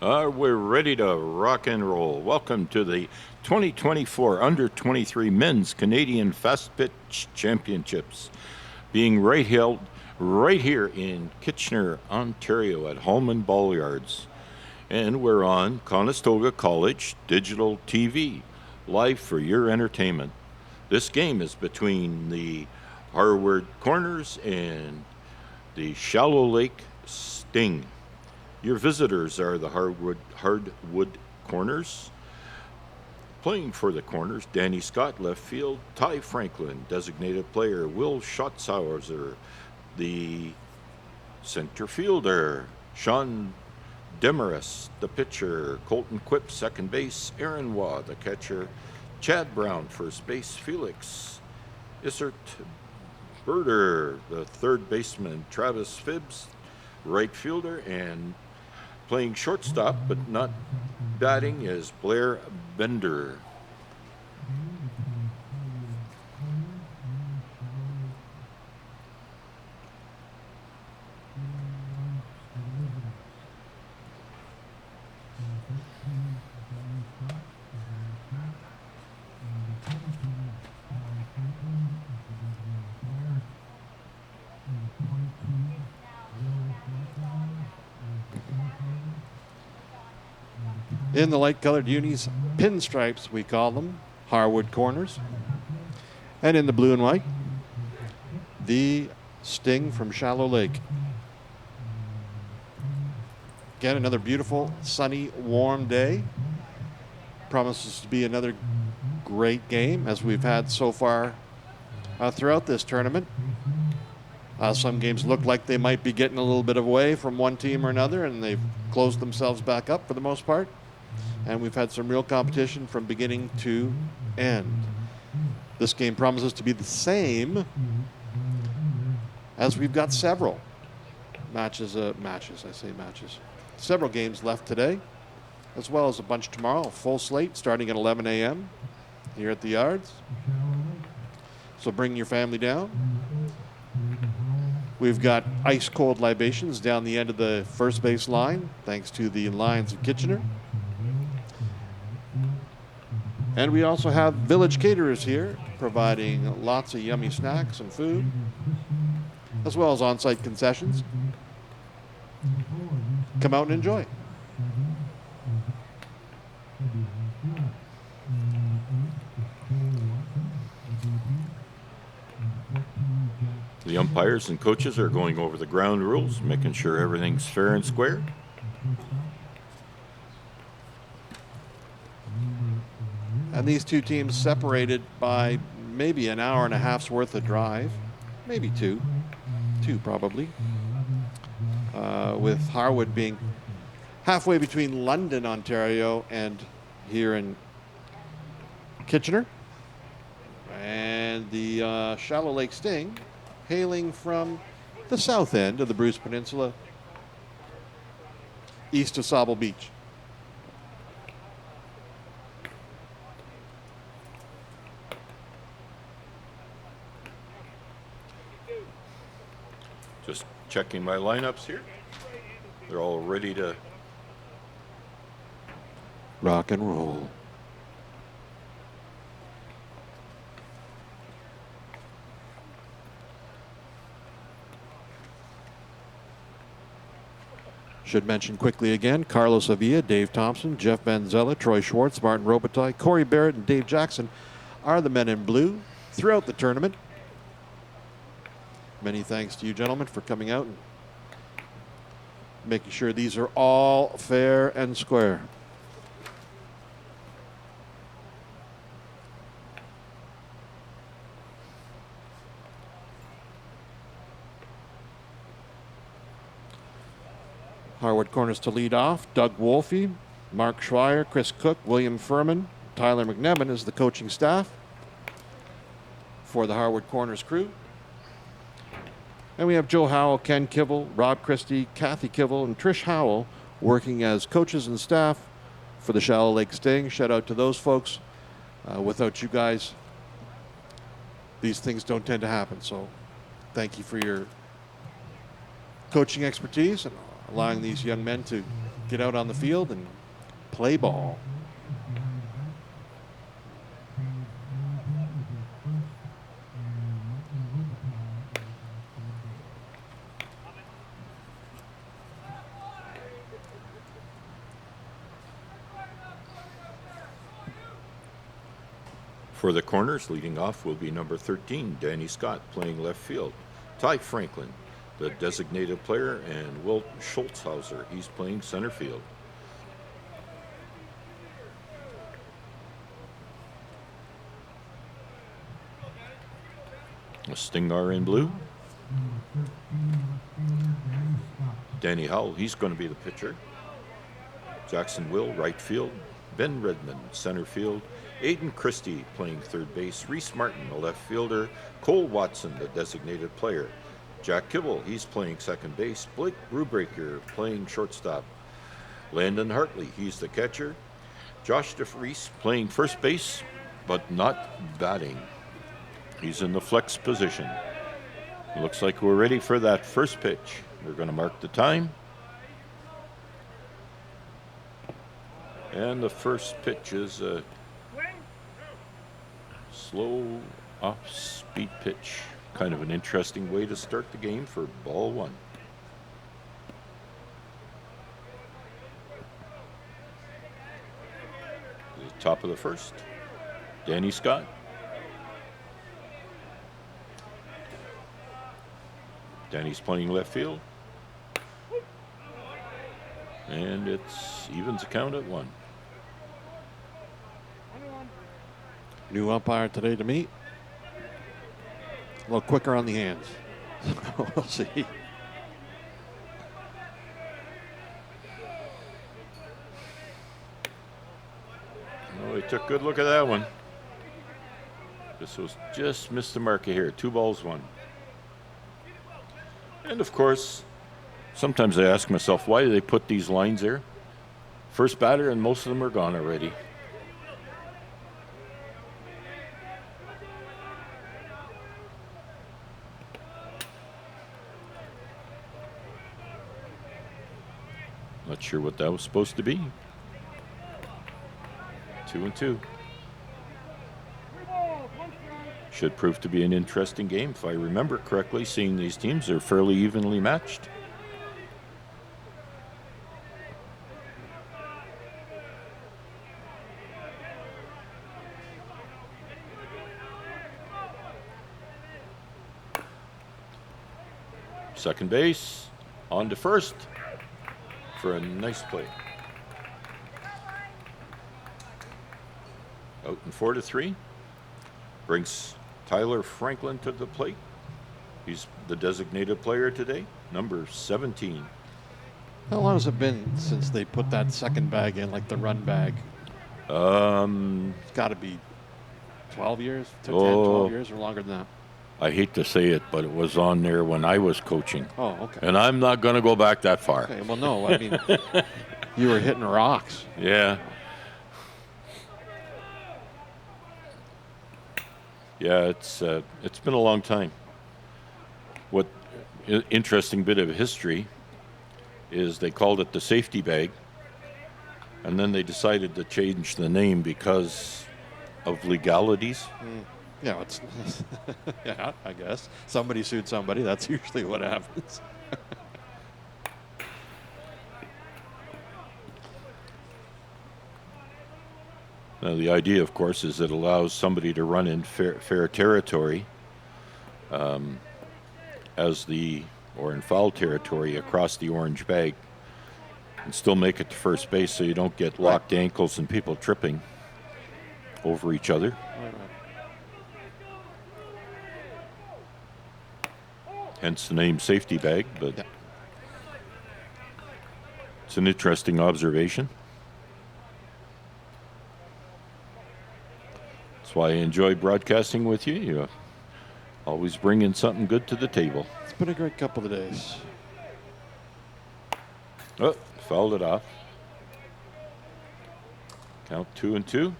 We're ready to rock and roll. Welcome to the 2024 Under 23 Men's Canadian Fast Pitch Championships, being held right here in Kitchener, Ontario at Holman Ball Yards. And we're on Conestoga College Digital TV, live for your entertainment. This game is between the Harwood Corners and the Shallow Lake Sting. Your visitors are the Hardwood Corners. Playing for the Corners, Danny Scott, left field. Ty Franklin, designated player. Will Schatzhauser, the center fielder. Sean Demarest, the pitcher. Colton Quipp, second base. Aaron Waugh, the catcher. Chad Brown, first base. Felix Isert Birder, the third baseman. Travis Phibbs, right fielder. And playing shortstop, but not batting, is Blair Bender. In the light-colored unis, pinstripes, we call them, Harwood Corners. And in the blue and white, the Sting from Shallow Lake. Again, another beautiful, sunny, warm day. Promises to be another great game, as we've had so far throughout this tournament. Some games look like they might be getting a little bit away from one team or another, and they've closed themselves back up for the most part. And we've had some real competition from beginning to end. This game promises to be the same, as we've got several several games left today, as well as a bunch tomorrow. A full slate starting at 11 a.m. here at the Yards. So bring your family down. We've got ice-cold libations down the end of the first base line, thanks to the Lions of Kitchener. And we also have village caterers here, providing lots of yummy snacks and food, as well as on-site concessions. Come out and enjoy. The umpires and coaches are going over the ground rules, making sure everything's fair and square. And these two teams separated by maybe an hour and a half's worth of drive, maybe two probably, with Harwood being halfway between London, Ontario, and here in Kitchener. And the Shallow Lake Sting hailing from the south end of the Bruce Peninsula, east of Sauble Beach. Just checking my lineups here. They're all ready to rock and roll. Should mention quickly again, Carlos Avila, Dave Thompson, Jeff Banzella, Troy Schwartz, Martin Robitaille, Corey Barrett, and Dave Jackson are the men in blue throughout the tournament. Many thanks to you gentlemen for coming out and making sure these are all fair and square. Harwood Corners to lead off. Doug Wolfe, Mark Schreier, Chris Cook, William Furman, Tyler McNevin is the coaching staff for the Harwood Corners crew. And we have Joe Howell, Ken Kivel, Rob Christie, Kathy Kivel, and Trish Howell working as coaches and staff for the Shallow Lake Sting. Shout out to those folks. Without you guys, these things don't tend to happen. So thank you for your coaching expertise and allowing these young men to get out on the field and play ball. For the corners, leading off will be number 13, Danny Scott, playing left field. Ty Franklin, the designated player, and Wilt Schultzhauser, he's playing center field. A Stingar in blue. Danny Howell, he's going to be the pitcher. Jackson Will, right field. Ben Redmond, center field. Aiden Christie playing third base. Reese Martin, the left fielder. Cole Watson, the designated player. Jack Kibble, he's playing second base. Blake Brubaker playing shortstop. Landon Hartley, he's the catcher. Josh DeFries playing first base, but not batting. He's in the flex position. Looks like we're ready for that first pitch. We're going to mark the time. And the first pitch is a slow off-speed pitch. Kind of an interesting way to start the game for ball one. The top of the first, Danny Scott. Danny's playing left field. And it's evens the count at 1. New umpire today to meet. A little quicker on the hands. We'll see. Oh, he took a good look at that one. This was just missed the mark here. 2 balls, 1. And of course, sometimes I ask myself, why do they put these lines there? First batter, and most of them are gone already. Not sure what that was supposed to be. 2-2. Should prove to be an interesting game. If I remember correctly, seeing these teams are fairly evenly matched. Second base, on to first for a nice play. Out in 4-3. Brings Tyler Franklin to the plate. He's the designated player today, number 17. How long has it been since they put that second bag in, like the run bag? It's got to be 12 years, 10, 12 years, or longer than that. I hate to say it, but it was on there when I was coaching. Oh, okay. And I'm not going to go back that far. Okay, well, no, I mean, you were hitting rocks. Yeah. Yeah, it's been a long time. What interesting bit of history is they called it the safety bag, and then they decided to change the name because of legalities. Yeah, it's yeah, I guess somebody sued somebody. That's usually what happens. Now, the idea, of course, is it allows somebody to run in fair territory or in foul territory across the orange bag and still make it to first base so you don't get locked ankles and people tripping over each other. Right. Hence the name safety bag, but it's an interesting observation. That's why I enjoy broadcasting with you. You always bring in something good to the table. It's been a great couple of days. Oh, fouled it off. Count 2-2.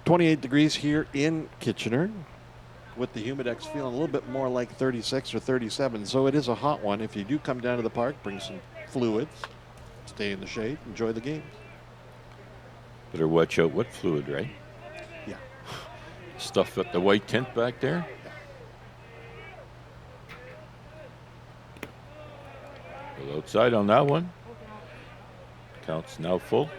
28 degrees here in Kitchener, with the Humidex feeling a little bit more like 36 or 37. So it is a hot one. If you do come down to the park, bring some fluids. Stay in the shade. Enjoy the game. Better watch out what fluid, right? Yeah. Stuff at the white tent back there. Well, outside on that one. Count's now full.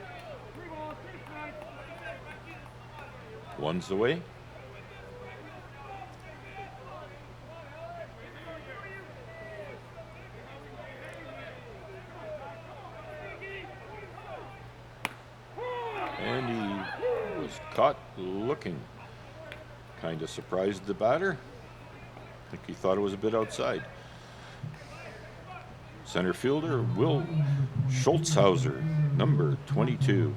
One's away. And he was caught looking. Kind of surprised the batter. I think he thought it was a bit outside. Center fielder Will Schultzhauser, number 22.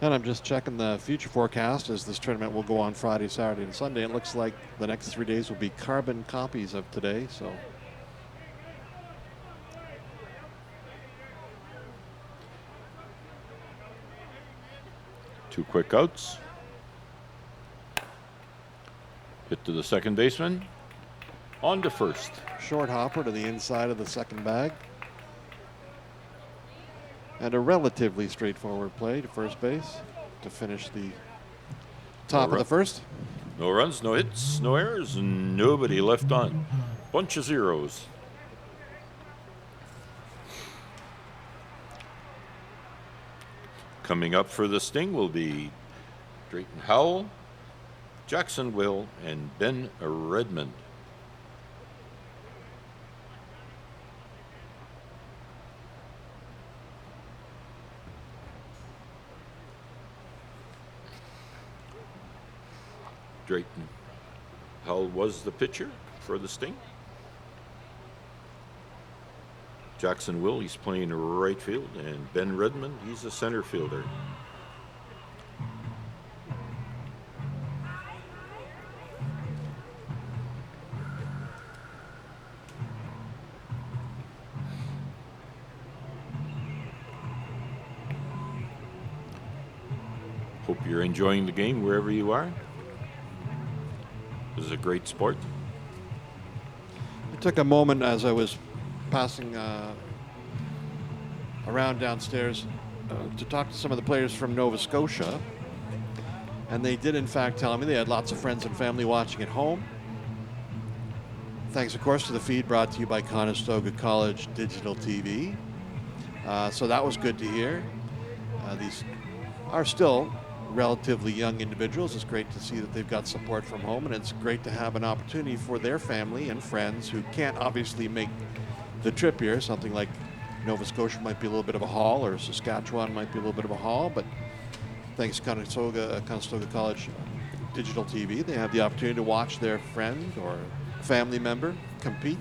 And I'm just checking the future forecast as this tournament will go on Friday, Saturday, and Sunday. It looks like the next 3 days will be carbon copies of today. So Two quick outs. Hit to the second baseman. On to first. short hopper to the inside of the second bag. And a relatively straightforward play to first base to finish the top of the first. No runs, no hits, no errors, and nobody left on. Bunch of zeros. Coming up for the Sting will be Drayton Howell, Jackson Will, and Ben Redmond. Drayton Howell was the pitcher for the Sting. Jackson Will, he's playing right field, and Ben Redmond, he's a center fielder. Hope you're enjoying the game wherever you are. This is a great sport. I took a moment as I was passing around downstairs to talk to some of the players from Nova Scotia. And they did, in fact, tell me they had lots of friends and family watching at home. Thanks, of course, to the feed brought to you by Conestoga College Digital TV. So that was good to hear. These are still relatively young individuals. It's great to see that they've got support from home, and it's great to have an opportunity for their family and friends who can't obviously make the trip here. Something like Nova Scotia might be a little bit of a haul, or Saskatchewan might be a little bit of a haul, but thanks to Conestoga College Digital TV, they have the opportunity to watch their friend or family member compete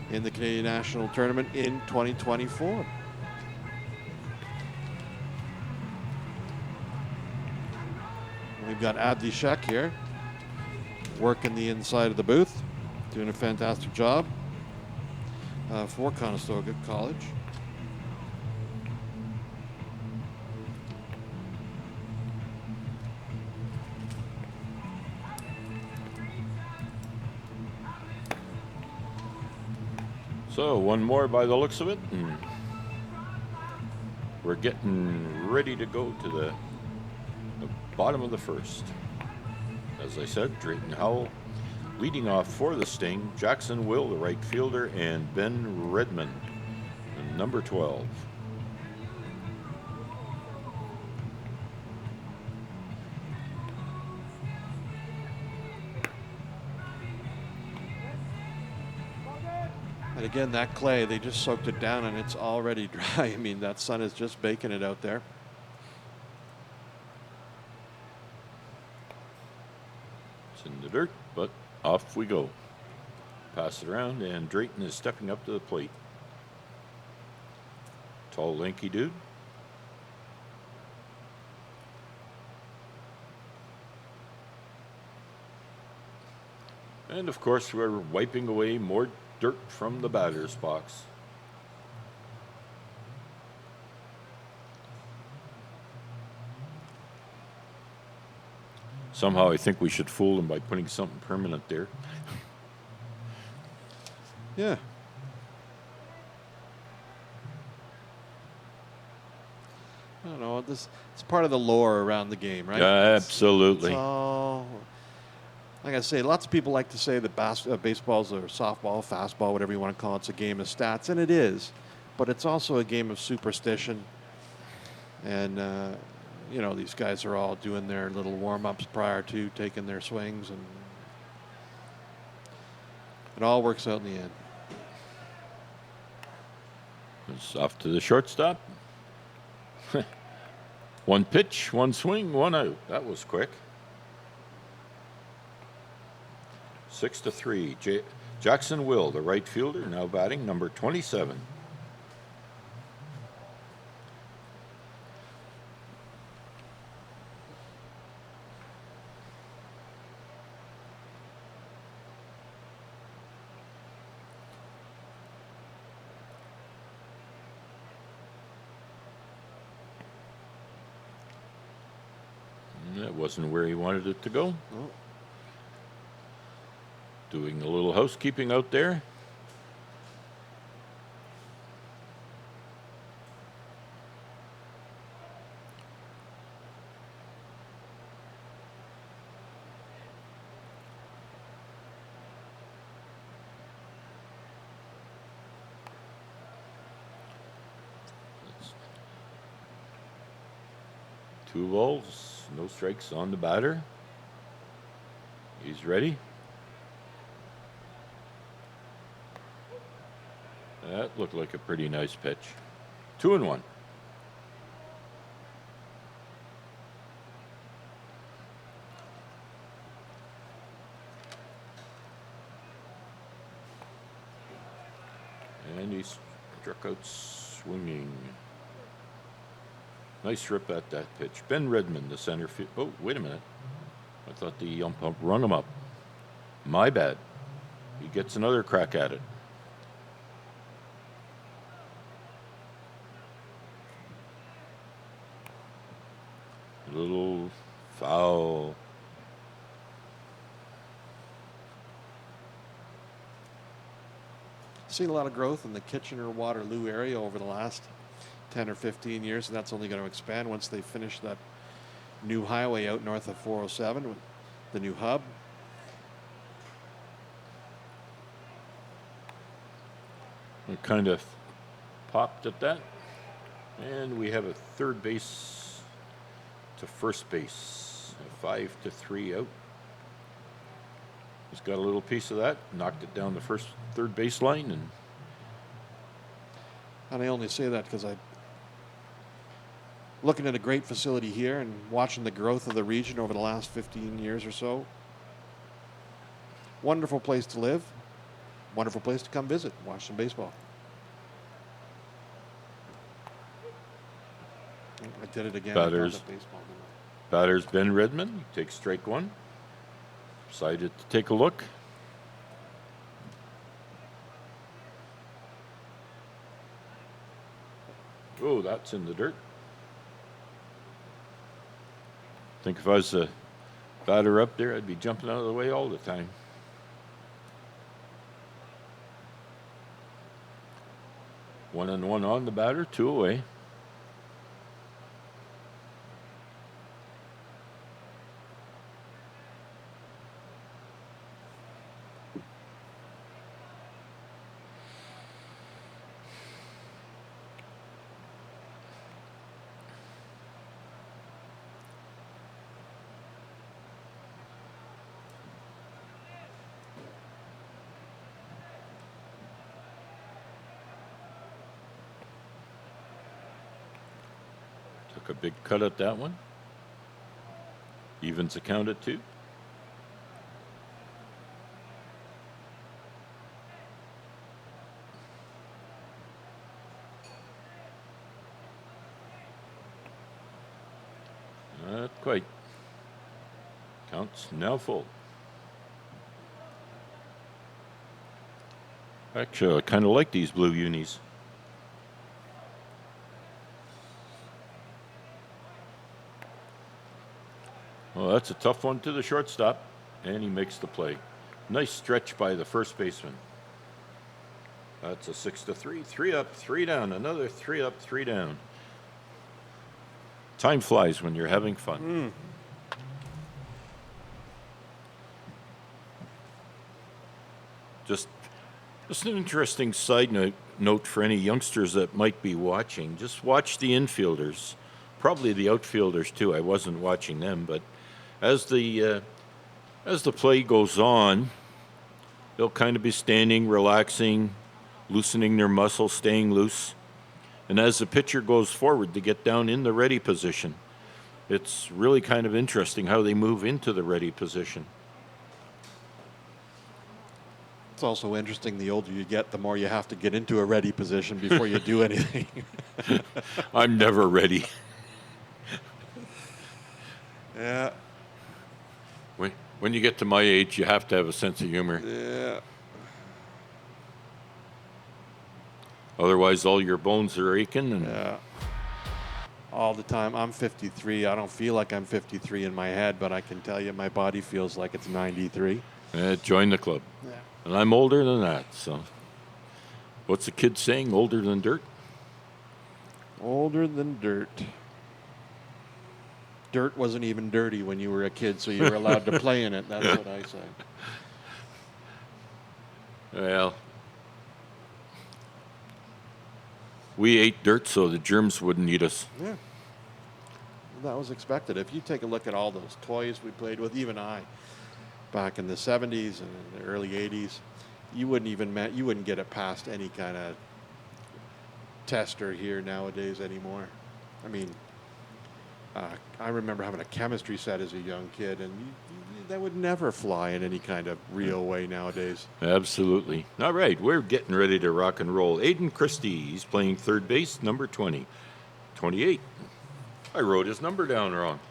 in the Canadian National Tournament in 2024. We've got Abdi Shek here, working the inside of the booth, doing a fantastic job for Conestoga College. So one more by the looks of it, and we're getting ready to go to the bottom of the first. As I said, Drayton Howell leading off for the Sting, Jackson Will, the right fielder, and Ben Redmond, number 12. And again, that clay, they just soaked it down and it's already dry. I mean, that sun is just baking it out there. It's in the dirt, but off we go. Pass it around, and Drayton is stepping up to the plate. Tall, lanky dude. And of course, we're wiping away more dirt from the batter's box. Somehow I think we should fool him by putting something permanent there. Yeah. I don't know. It's part of the lore around the game, right? Absolutely. It's all, like I say, lots of people like to say that baseball's or softball, fastball, whatever you want to call it, it's a game of stats, and it is. But it's also a game of superstition. And, these guys are all doing their little warm-ups prior to taking their swings, and it all works out in the end. It's off to the shortstop. One pitch, one swing, one out. That was quick. 6-3. Jackson Will, the right fielder, now batting number 27. That wasn't where he wanted it to go. Oh. Doing a little housekeeping out there. Two balls, no strikes on the batter. He's ready. That looked like a pretty nice pitch. 2-1. And he struck out swinging. Nice rip at that pitch. Ben Redmond, the center field. Oh, wait a minute. I thought the ump rung him up. My bad. He gets another crack at it. Little foul. Seen a lot of growth in the Kitchener-Waterloo area over the last 10 or 15 years, and that's only going to expand once they finish that new highway out north of 407 with the new hub. It kind of popped at that. And we have a third base to first base. A 5-3 out. He's got a little piece of that, knocked it down the third base line, and I only say that because I'm looking at a great facility here and watching the growth of the region over the last 15 years or so. Wonderful place to live. Wonderful place to come visit, watch some baseball. I did it again. Batter's Ben Redmond. He takes strike one. Decided to take a look. Oh, that's in the dirt. I think if I was a batter up there, I'd be jumping out of the way all the time. 1-1 on the batter, 2 away. Took a big cut at that one. Evens account at 2. Not quite. Counts now full. Actually, I kind of like these blue unis. Well, that's a tough one to the shortstop, and he makes the play. Nice stretch by the first baseman. That's a 6-3. 3 up, 3 down. Another 3 up, 3 down. Time flies when you're having fun. Just an interesting side note for any youngsters that might be watching. Just watch the infielders, probably the outfielders too. I wasn't watching them, but as the play goes on, they'll kind of be standing, relaxing, loosening their muscles, staying loose. And as the pitcher goes forward to get down in the ready position, it's really kind of interesting how they move into the ready position. It's also interesting, the older you get, the more you have to get into a ready position before you do anything. I'm never ready. Yeah. When you get to my age, you have to have a sense of humor. Yeah. Otherwise, all your bones are aching. And Yeah. All the time. I'm 53. I don't feel like I'm 53 in my head, but I can tell you my body feels like it's 93. join the club. Yeah. And I'm older than that. So, what's the kid saying? Older than dirt? Older than dirt. Dirt wasn't even dirty when you were a kid, so you were allowed to play in it. That's what I say. Well, we ate dirt so the germs wouldn't eat us. Yeah. That was expected. If you take a look at all those toys we played with, even I, back in the 70s and in the early 80s, you wouldn't get it past any kind of tester here nowadays anymore. I mean, I remember having a chemistry set as a young kid, and that would never fly in any kind of real way nowadays. Absolutely. All right, we're getting ready to rock and roll. Aiden Christie, he's playing third base, number 20. 28. I wrote his number down wrong.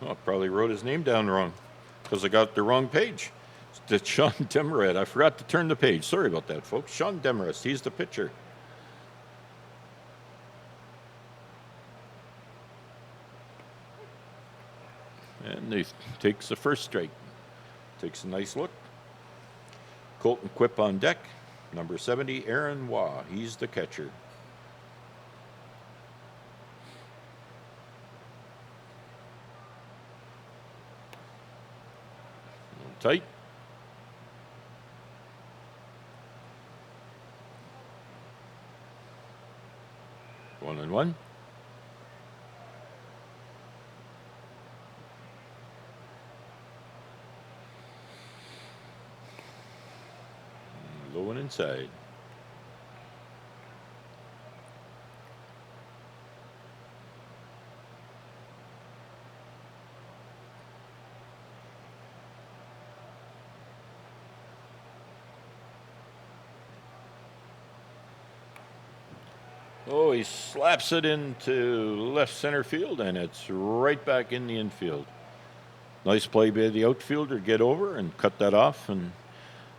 Oh, I probably wrote his name down wrong because I got the wrong page. It's Sean Demerest. I forgot to turn the page. Sorry about that, folks. Sean Demerest, he's the pitcher. And he takes the first strike. Takes a nice look. Colton Quip on deck. Number 70, Aaron Waugh. He's the catcher. Tight. One and one. Low and inside. Oh, he slaps it into left center field, and it's right back in the infield. Nice play by the outfielder. Get over and cut that off and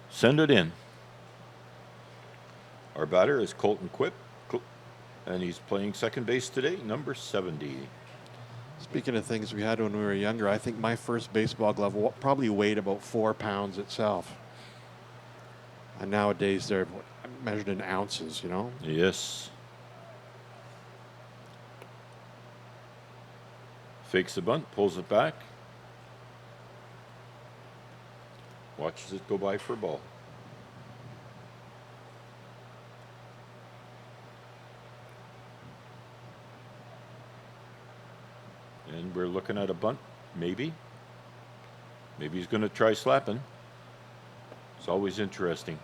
send it in. Our batter is Colton Quip, and he's playing second base today, number 70. Speaking of things we had when we were younger, I think my first baseball glove probably weighed about 4 pounds itself. And nowadays they're measured in ounces, you know? Yes. Fakes the bunt, pulls it back. Watches it go by for a ball. And we're looking at a bunt, maybe. Maybe he's going to try slapping. It's always interesting.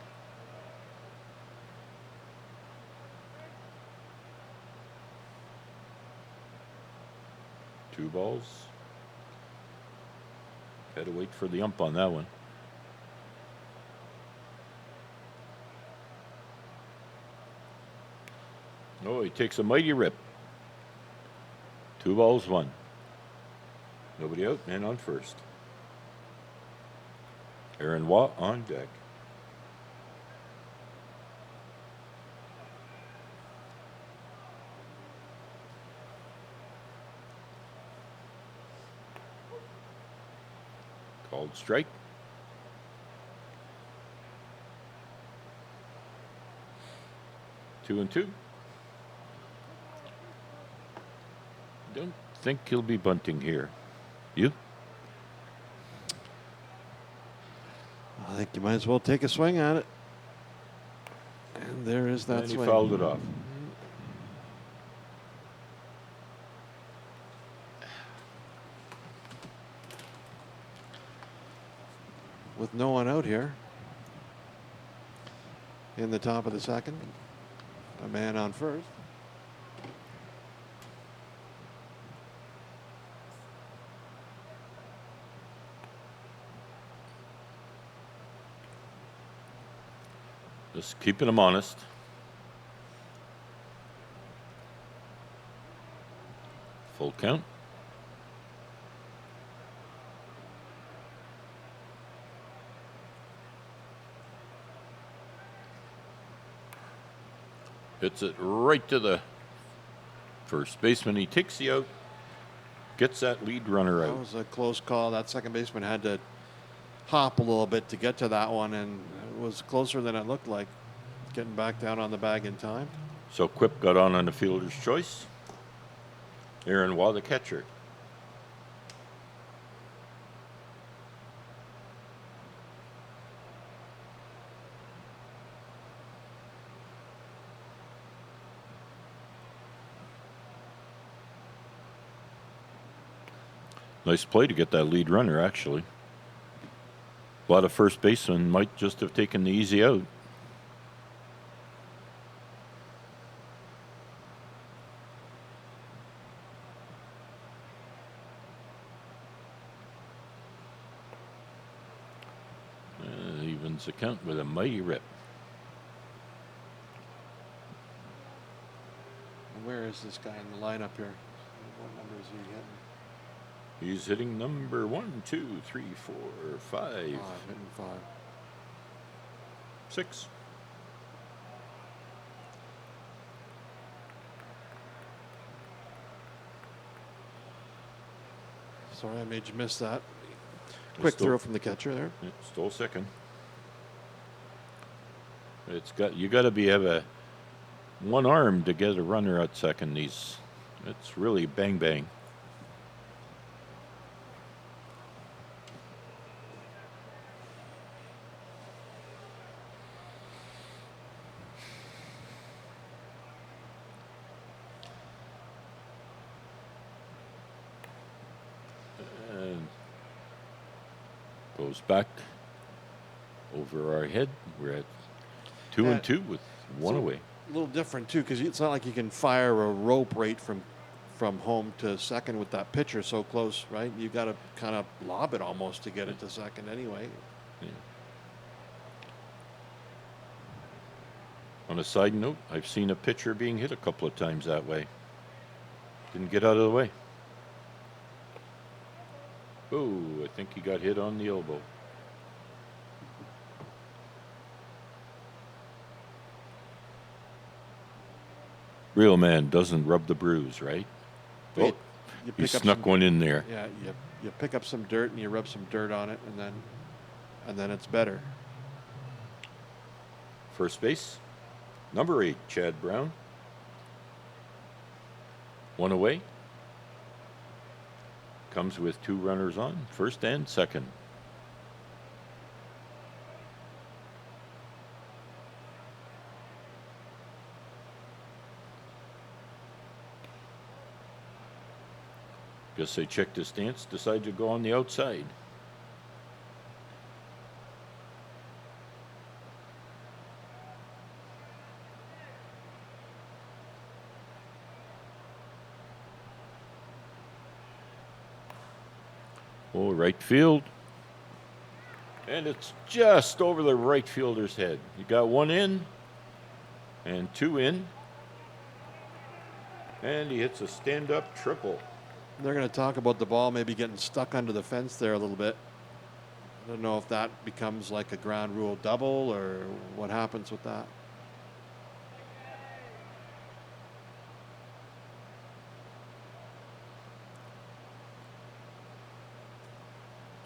Two balls. Had to wait for the ump on that one. Oh, he takes a mighty rip. 2 balls, 1. Nobody out, man on first. Aaron Waugh on deck. Called strike. Two and two. Don't think he'll be bunting here. You? I think you might as well take a swing at it. And there is that And he swing. fouled it off. With no one out here. In the top of the second. A man on first. Just keeping him honest. Full count. Hits it right to the first baseman. He takes the out. Gets that lead runner That out. was a close call. That second baseman had to hop a little bit to get to that one, and it was closer than it looked like. Getting back down on the bag in time. So Quip got on the fielder's choice. Aaron Waugh, the catcher. Nice play to get that lead runner, actually. A lot of first basemen might just have taken the easy out. Evens the count with a mighty rip. Where is this guy in the lineup here? What number is he getting? He's hitting number 1, 2, 3, 4, 5, Hitting 5. 6. Sorry, I made you miss that. Quick throw from the catcher there. Yeah, stole second. You got to have a one arm to get a runner at second. It's really bang bang. And goes back over our head. We're at 2 and 2 with one away. A little different too, because it's not like you can fire a rope right from home to second with that pitcher so close, right? You got to kind of lob it almost to get it to second anyway. Yeah. On a side note, I've seen a pitcher being hit a couple of times that way. Didn't get out of the way. Oh, I think he got hit on the elbow. Real man doesn't rub the bruise, right? Well, Oh, you he pick up snuck some- one in there. Yeah, you pick up some dirt and you rub some dirt on it, and then it's better. First base, number 8, Chad Brown. One away. Comes with 2 runners on, first and second. Guess they checked his stance, decided to go on the outside. Oh, right field. And it's just over the right fielder's head. You got 1 in and 2 in. And he hits a stand-up triple. They're going to talk about the ball maybe getting stuck under the fence there a little bit. I don't know if that becomes like a ground rule double or what happens with that.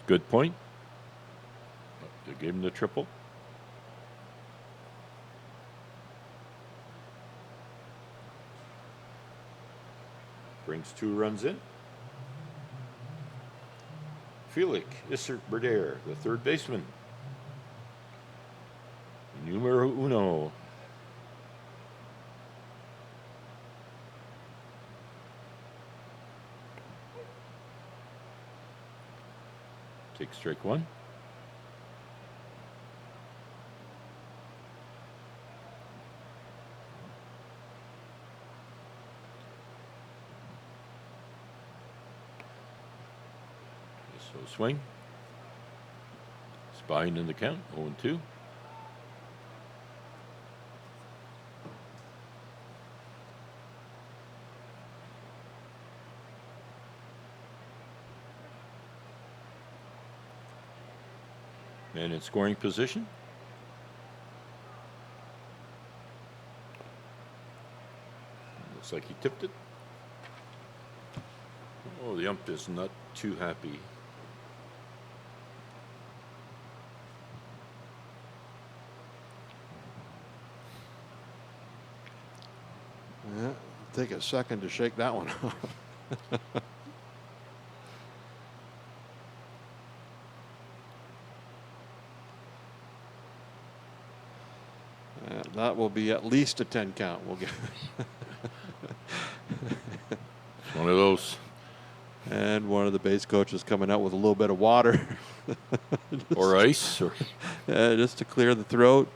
Good point. gave him the triple. Brings 2 runs in. Felix Isser-Berder, the third baseman. Numero uno. Take strike 1. So swing. Spine in the count, 0-2. Man in scoring position. Looks like he tipped it. Oh, the ump is not too happy. Yeah, take a second to shake that one off. That will be at least a 10 count. We'll get. It's one of those. And one of the base coaches coming out with a little bit of water. Or ice. Or just to clear the throat.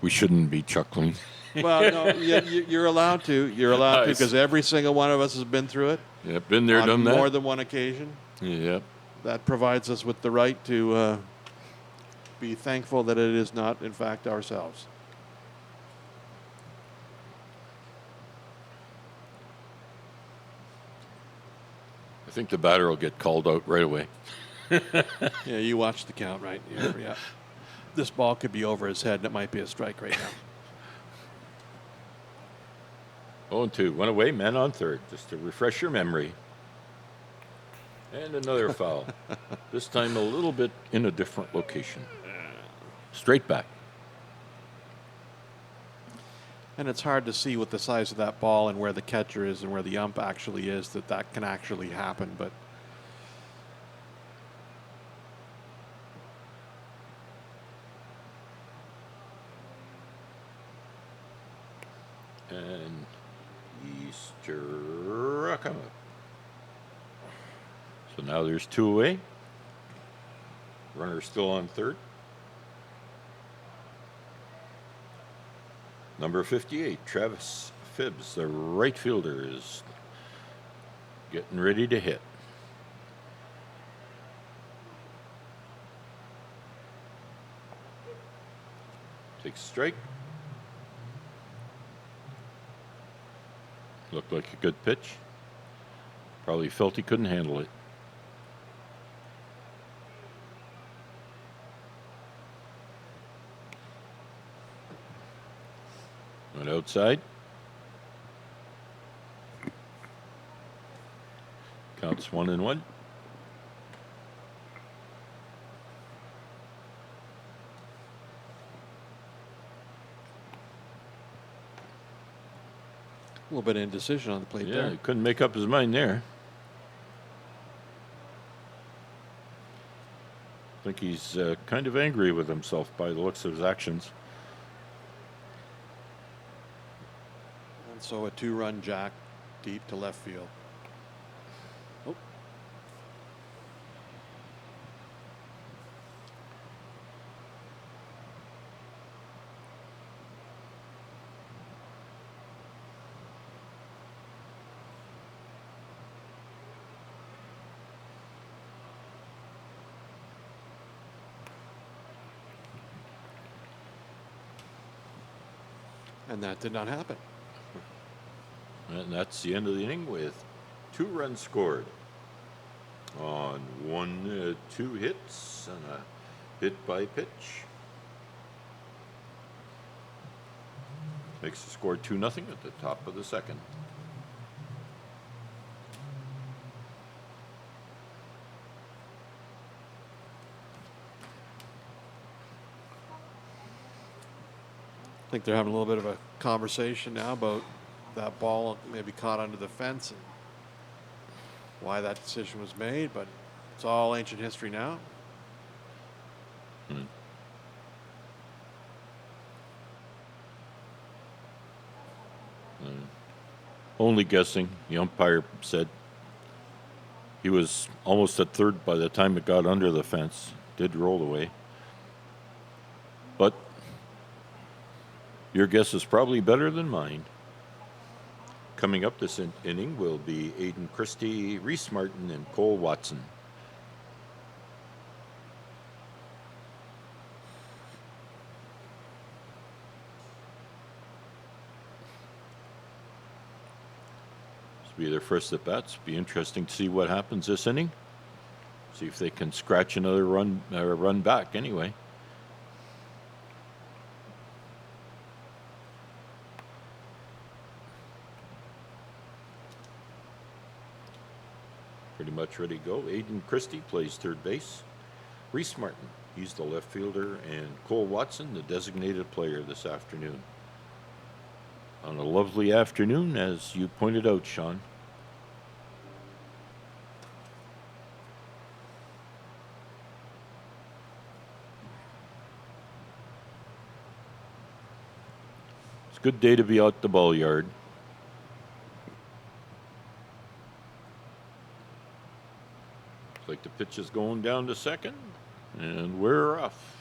we shouldn't be chuckling. Well, no, you're allowed to. You're allowed to, because every single one of us has been through it. Yep, been there, on done that. more than one occasion. Yep. That provides us with the right to be thankful that it is not, in fact, ourselves. I think the batter will get called out right away. Yeah, you watch the count, right? Yeah. This ball could be over his head, and it might be a strike right now. 0-2. One away, man on third, just to refresh your memory. And another foul. This time a little bit in a different location. Straight back. And it's hard to see with the size of that ball and where the catcher is and where the ump actually is that can actually happen. But And he struck him up. So now there's 2 away. Runner still on third. Number 58, Travis Phibbs, the right fielder, is getting ready to hit. Takes a strike. Looked like a good pitch. Probably felt he couldn't handle it. Went outside. Counts 1-1. a little bit of indecision on the plate Yeah, there. he couldn't make up his mind there. I think he's kind of angry with himself by the looks of his actions. And so a 2-run jack deep to left field. Oh. And that did not happen. And that's the end of the inning with 2 runs scored on 2 hits and a hit by pitch. Makes the score 2-0 at the top of the second. I think they're having a little bit of a conversation now about that ball maybe caught under the fence and why that decision was made, but it's all ancient history now. Only guessing. The umpire said he was almost at third by the time it got under the fence. Did roll away. But your guess is probably better than mine. Coming up this inning will be Aiden Christie, Reese Martin, and Cole Watson. This will be their first at bats. Be interesting to see what happens this inning. See if they can scratch another run back anyway. Pretty much ready to go. Aiden Christie plays third base. Reese Martin, he's the left fielder, and Cole Watson, the designated player this afternoon. On a lovely afternoon, as you pointed out, Sean. It's a good day to be out the ball yard. Like the pitch is going down to second, and we're off.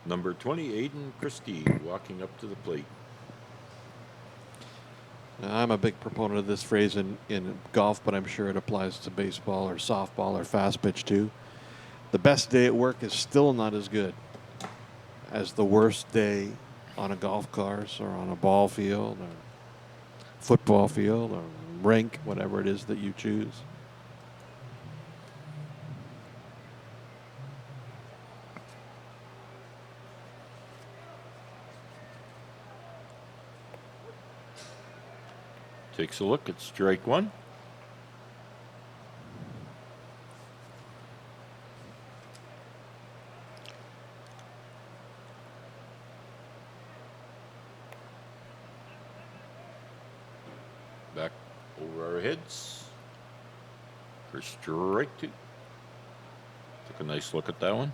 Number 20, Aiden Christie, walking up to the plate. Now, I'm a big proponent of this phrase in golf, but I'm sure it applies to baseball or softball or fast pitch too. The best day at work is still not as good as the worst day on a golf course or on a ball field or football field or rink, whatever it is that you choose. Takes a look at strike one. Back over our heads for strike two. Took a nice look at that one.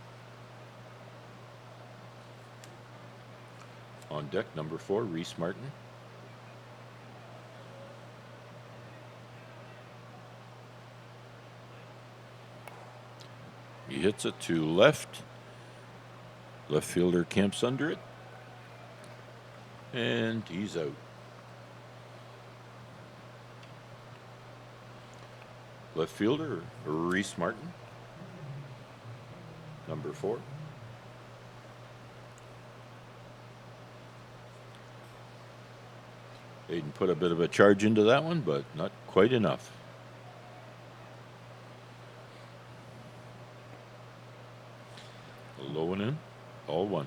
On deck, number 4, Reese Martin. He hits it to left. Left fielder camps under it. And he's out. Left fielder, Reese Martin. Number 4. Aiden put a bit of a charge into that one, but not quite enough. Low and in, all one.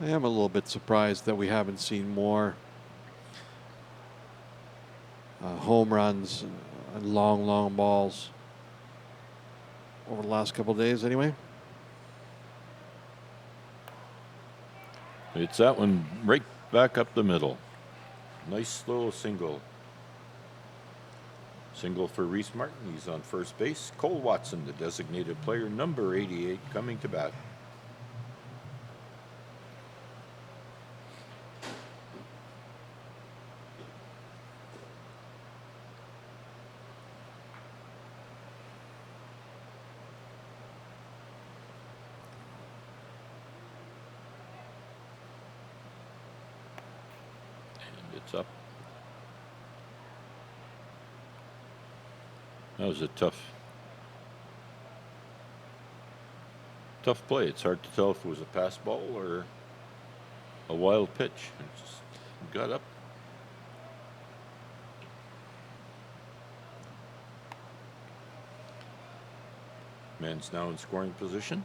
I am a little bit surprised that we haven't seen more home runs and long balls over the last couple of days anyway. It's that one right back up the middle. Nice little single. Single for Reese Martin. He's on first base. Cole Watson, the designated player, number 88, coming to bat. And it's up. That was a tough play. It's hard to tell if it was a pass ball or a wild pitch. It just got up. Man's now in scoring position.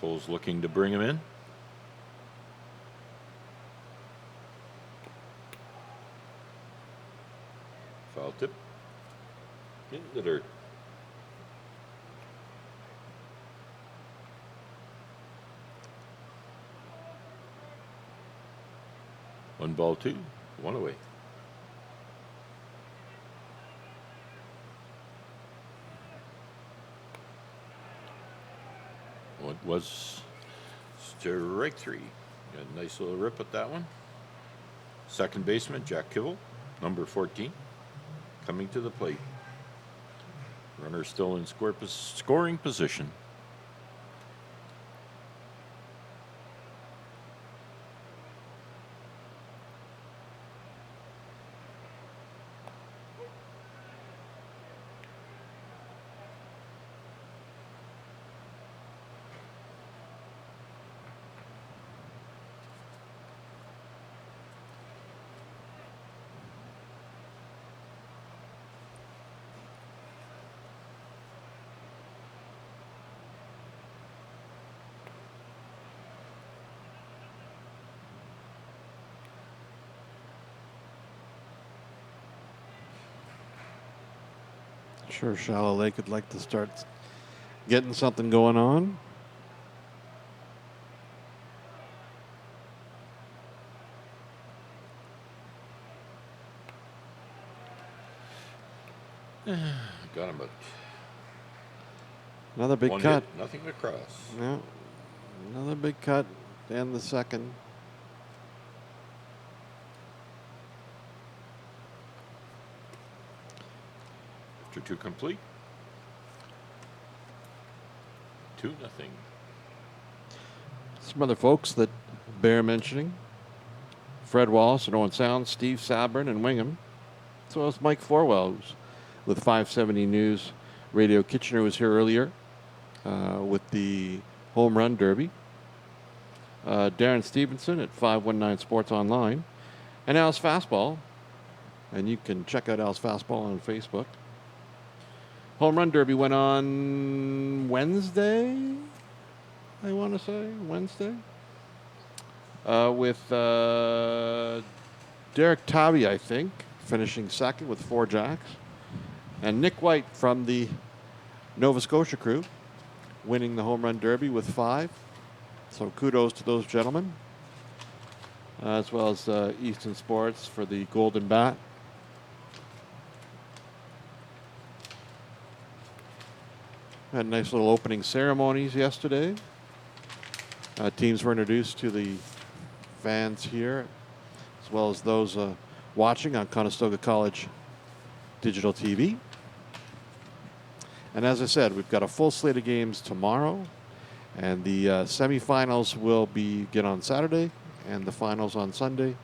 Cole's looking to bring him in. Foul tip. In the dirt. One ball, two, one away. What was strike three? Got a nice little rip at that one. Second baseman, Jack Kibble, number 14, coming to the plate. Runner still in scoring position. Sure, Shallow Lake would like to start getting something going on. Got him, but Another big one cut. hit, nothing to cross. Yeah. Another big cut and the second. After two complete. 2-0. Some other folks that bear mentioning. Fred Wallace at Owen Sound, Steve Sabrin and Wingham. As well as Mike Forwell, who's with 570 News Radio. Kitchener was here earlier with the Home Run Derby. Darren Stevenson at 519 Sports Online. And Al's Fastball. And you can check out Al's Fastball on Facebook. Home Run Derby went on Wednesday, I want to say. Wednesday. With Derek Tabby, I think, finishing second with 4 jacks. And Nick White from the Nova Scotia crew winning the Home Run Derby with 5. So kudos to those gentlemen. As well as Easton Sports for the Golden Bat. Had nice little opening ceremonies yesterday. Teams were introduced to the fans here, as well as those watching on Conestoga College Digital TV. And as I said, we've got a full slate of games tomorrow, and the semifinals will begin on Saturday, and the finals on Sunday.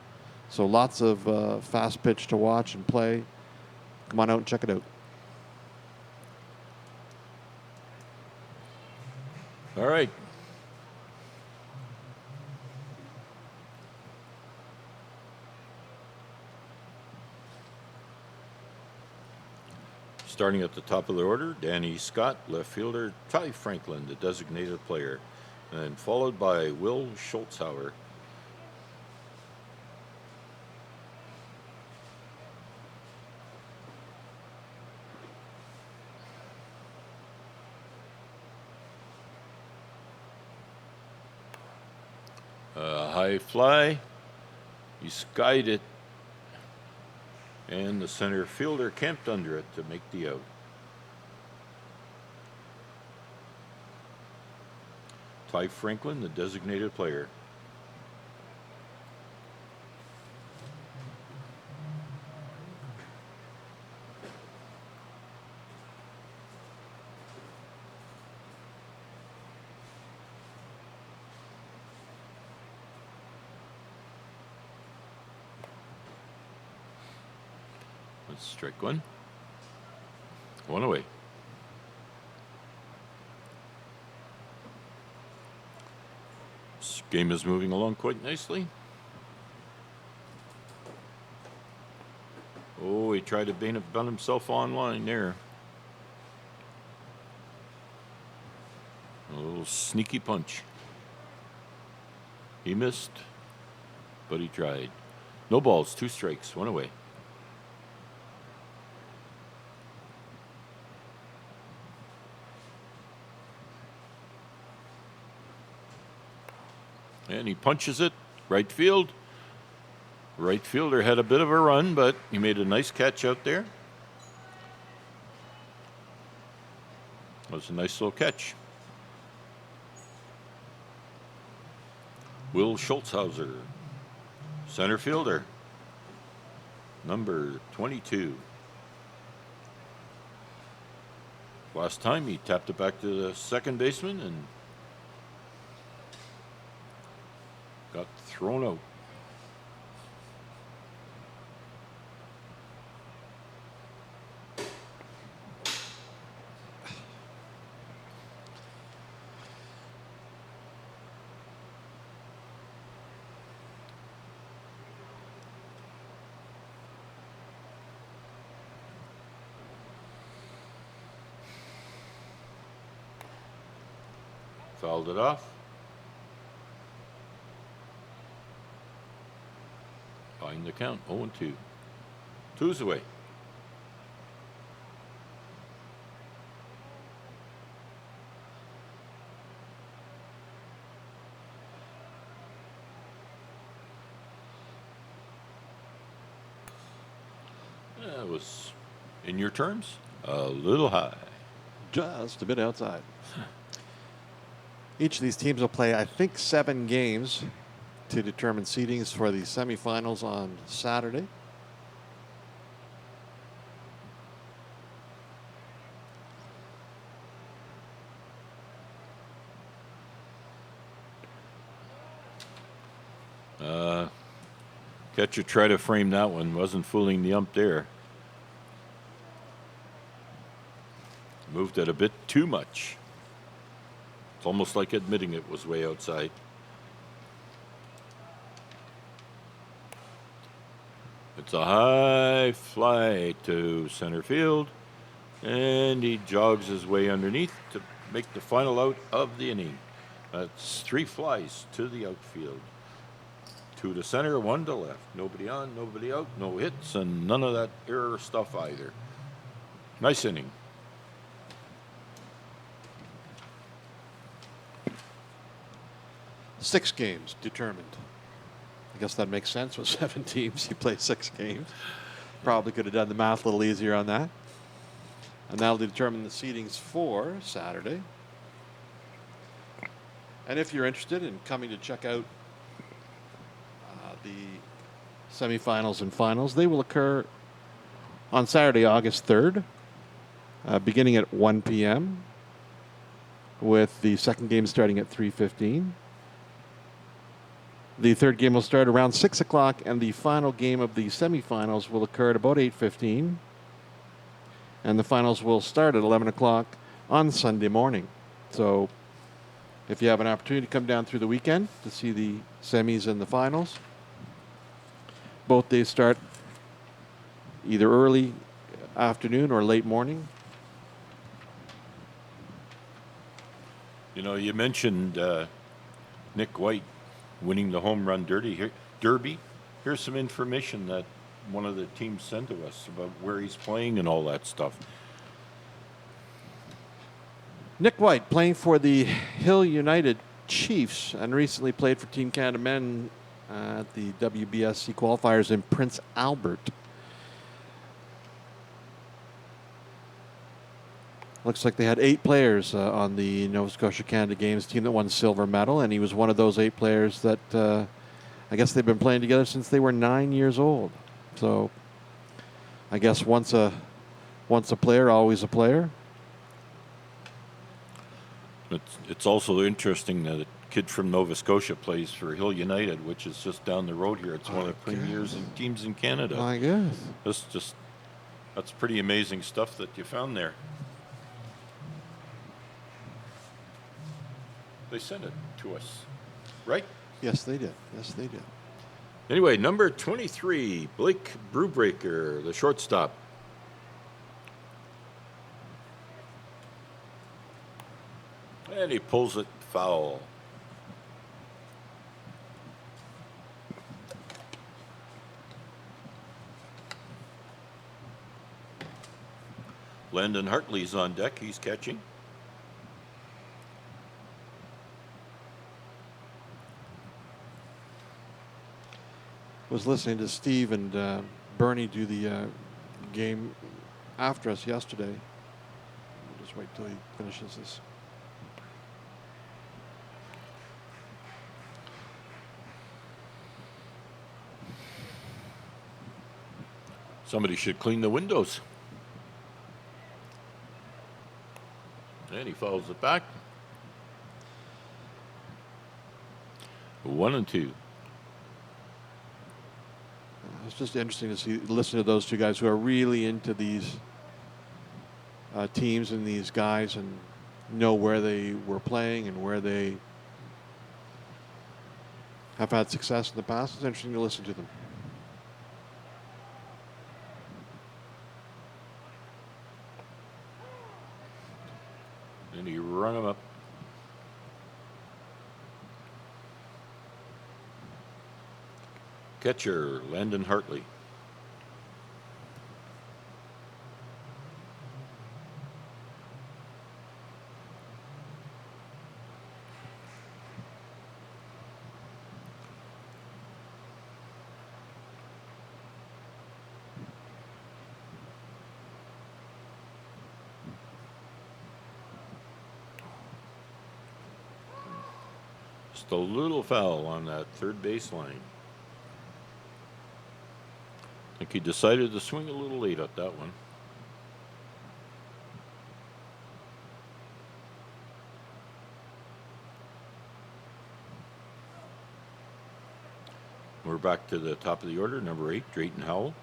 So lots of fast pitch to watch and play. Come on out and check it out. All right. Starting at the top of the order, Danny Scott, left fielder, Ty Franklin, the designated player, and followed by Will Schultzhauer. High fly, he skied it, and the center fielder camped under it to make the out. Ty Franklin, the designated player. That's strike one. One away. This game is moving along quite nicely. Oh, he tried to bend himself online there. A little sneaky punch. He missed, but he tried. No balls, 2 strikes, 1 away. And he punches it, right field. Right fielder had a bit of a run, but he made a nice catch out there. That was a nice little catch. Will Schultzhauser, center fielder, number 22. Last time he tapped it back to the second baseman and got thrown out. Fouled it off. Find the count, 0-2. 2's away. That was, in your terms, a little high. Just a bit outside. Each of these teams will play, I think, 7 games to determine seedings for the semifinals on Saturday. Catcher tried to frame that one. Wasn't fooling the ump there. Moved it a bit too much. It's almost like admitting it was way outside. It's a high fly to center field, and he jogs his way underneath to make the final out of the inning. That's 3 flies to the outfield. 2 to center, 1 to left. Nobody on, nobody out, no hits, and none of that error stuff either. Nice inning. Six games determined. I guess that makes sense with 7 teams. You play 6 games. Probably could have done the math a little easier on that. And that'll determine the seedings for Saturday. And if you're interested in coming to check out the semifinals and finals, they will occur on Saturday, August 3rd, beginning at 1 p.m., with the second game starting at 3:15. The third game will start around 6 o'clock, and the final game of the semifinals will occur at about 8:15. And the finals will start at 11 o'clock on Sunday morning. So if you have an opportunity to come down through the weekend to see the semis and the finals, both days start either early afternoon or late morning. You know, you mentioned Nick White winning the home run derby. Here's some information that one of the teams sent to us about where he's playing and all that stuff. Nick White playing for the Hill United Chiefs and recently played for Team Canada Men at the WBSC qualifiers in Prince Albert. Looks like they had 8 players on the Nova Scotia Canada Games team that won silver medal, and he was one of those 8 players that I guess they've been playing together since they were 9 years old. So I guess once a player, always a player. It's also interesting that a kid from Nova Scotia plays for Hill United, which is just down the road here. It's one of the premier teams in Canada. I guess. That's pretty amazing stuff that you found there. They sent it to us, right? Yes, they did. Yes, they did. Anyway, number 23, Blake Brewbreaker, the shortstop. And he pulls it foul. Landon Hartley's on deck. He's catching. Was listening to Steve and Bernie do the game after us yesterday. We'll just wait till he finishes this. Somebody should clean the windows. And he fouls it back. 1-2. It's just interesting to listen to those two guys who are really into these teams and these guys and know where they were playing and where they have had success in the past. It's interesting to listen to them. And he run him up. Catcher, Landon Hartley. Just a little foul on that third base line. I think he decided to swing a little late at that one. We're back to the top of the order, number 8, Drayton Howell.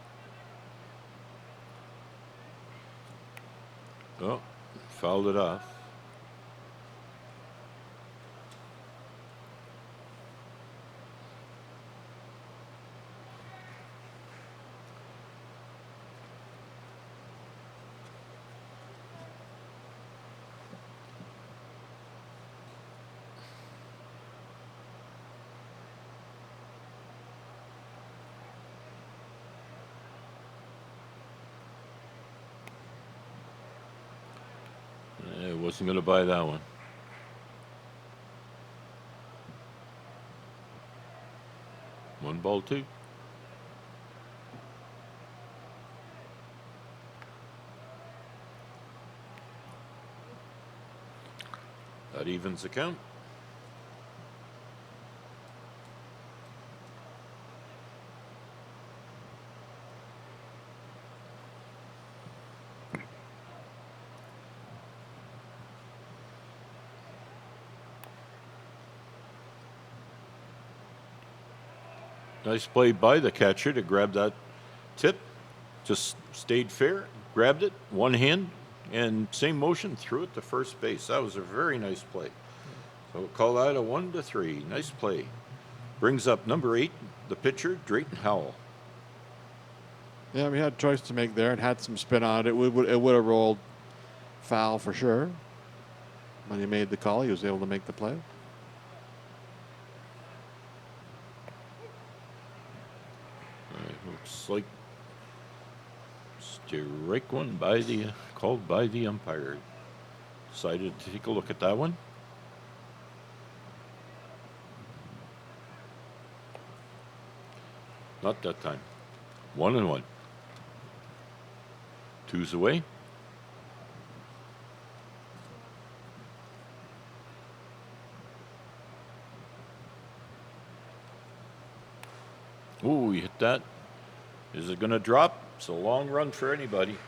Oh, fouled it off. Wasn't going to buy that one. One ball, two. That evens the count. Nice play by the catcher to grab that tip. Just stayed fair, grabbed it, one hand, and same motion, threw it to first base. That was a very nice play. So we'll call that a 1-3. Nice play. Brings up number 8, the pitcher, Drayton Howell. Yeah, we had a choice to make there and had some spin on it. It would have rolled foul for sure. When he made the call, he was able to make the play. Looks like strike one called by the umpire. Decided to take a look at that one. Not that time. 1-1. 2's away. Ooh, he hit that. Is it going to drop? It's a long run for anybody.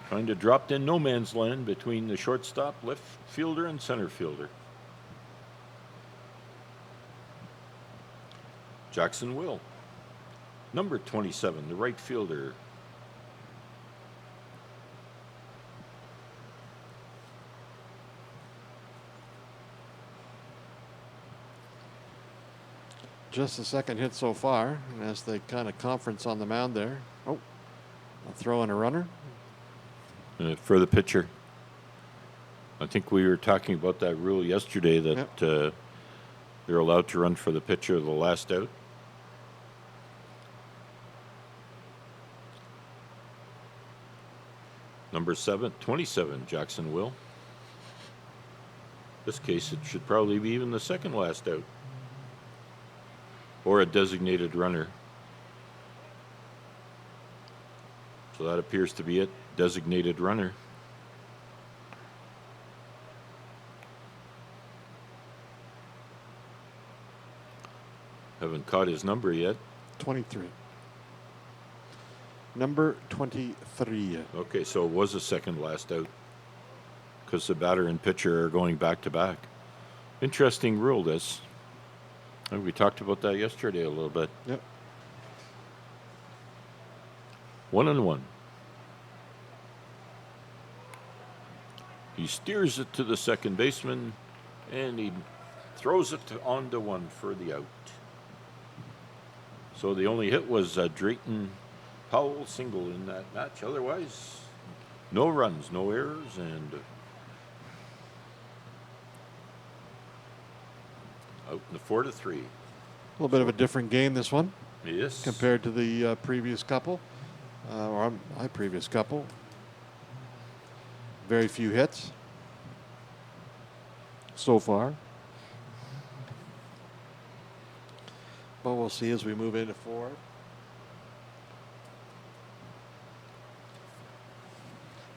Trying to drop in no man's land between the shortstop, left fielder, and center fielder. Jackson Will. Number 27, the right fielder. Just the second hit so far, and as they kind of conference on the mound there. Oh, a throw and a runner. For the pitcher. I think we were talking about that rule yesterday that Yep. they're allowed to run for the pitcher of the last out. Number 27, Jackson Will. This case, it should probably be even the second last out. Or a designated runner. So that appears to be it. Designated runner. Haven't caught his number yet. 23. Number 23. Okay, so it was a second last out. Because the batter and pitcher are going back to back. Interesting rule, this. And we talked about that yesterday a little bit. Yep. 1-1. He steers it to the second baseman, and he throws it on to one for the out. So the only hit was a Drayton Powell single in that match. Otherwise, no runs, no errors, and out in the 4-3. A little bit of a different game, this one, Yes. compared to the previous couple, or my previous couple. Very few hits so far. But we'll see as we move into 4.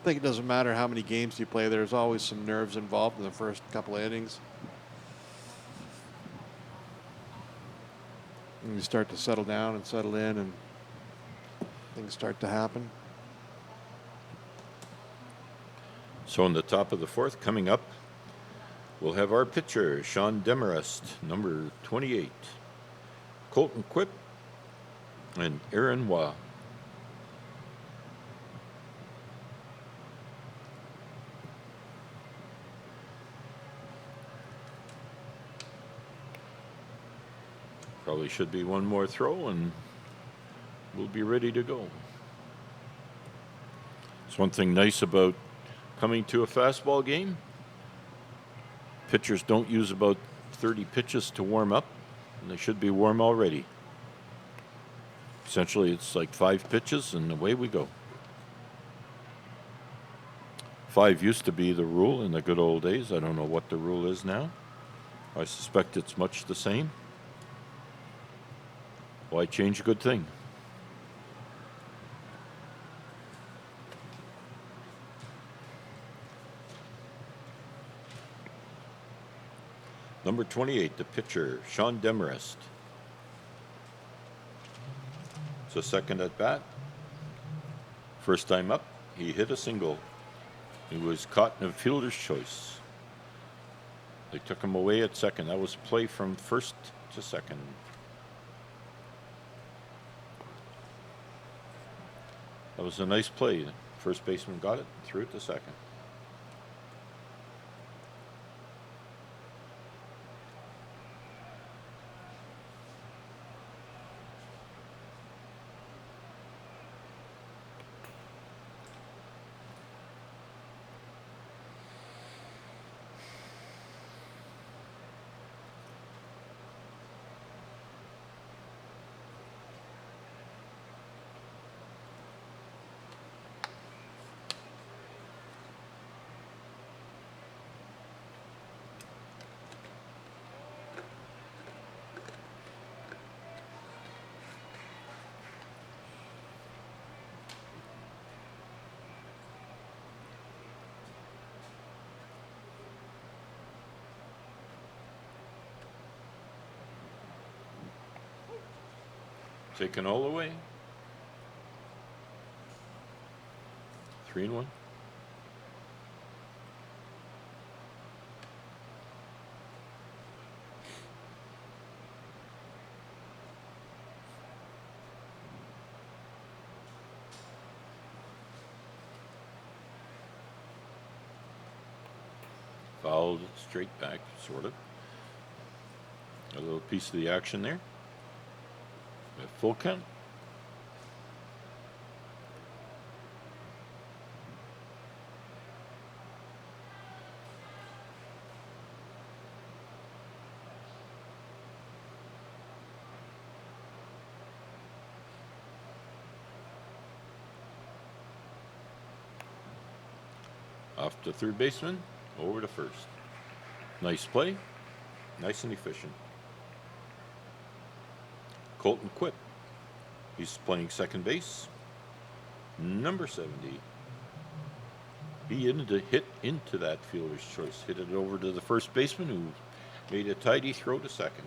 I think it doesn't matter how many games you play. There's always some nerves involved in the first couple of innings. And you start to settle down and settle in, and things start to happen. So in the top of the 4th, coming up, we'll have our pitcher, Sean Demarest, number 28. Colton Quip and Aaron Waugh. Probably should be one more throw and we'll be ready to go. It's one thing nice about coming to a fastball game. Pitchers don't use about 30 pitches to warm up, and they should be warm already. Essentially, it's like 5 pitches, and away we go. 5 used to be the rule in the good old days. I don't know what the rule is now. I suspect it's much the same. Why change a good thing? Number 28, the pitcher, Sean Demarest. It's a second at bat. First time up, he hit a single. He was caught in a fielder's choice. They took him away at second. That was a play from first to second. That was a nice play. The first baseman got it, threw it to second. Taken all the way. 3-1. Fouled straight back, sort of. A little piece of the action there. At full count. Off to third baseman, over to first. Nice play, nice and efficient. Colton Quip, he's playing second base. Number 70. He hit into that fielder's choice. Hit it over to the first baseman, who made a tidy throw to second.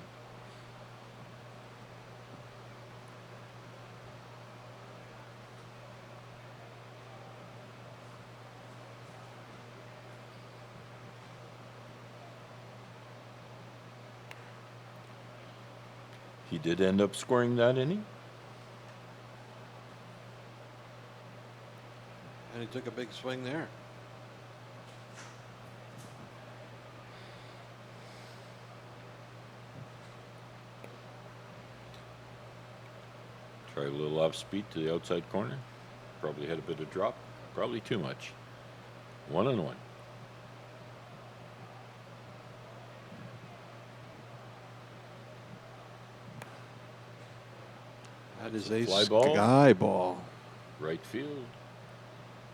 He did end up scoring that inning. And he took a big swing there. Tried a little off speed to the outside corner. Probably had a bit of drop. Probably too much. 1-1. That is a fly ball. sky ball. Right field.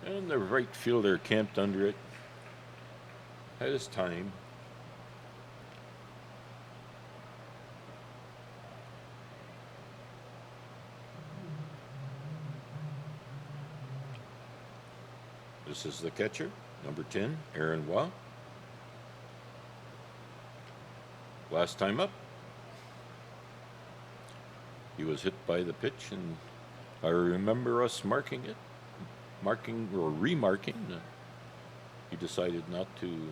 And the right fielder camped under it. Had his time. This is the catcher, number 10, Aaron Waugh. Last time up, he was hit by the pitch, and I remember us marking or remarking. He decided not to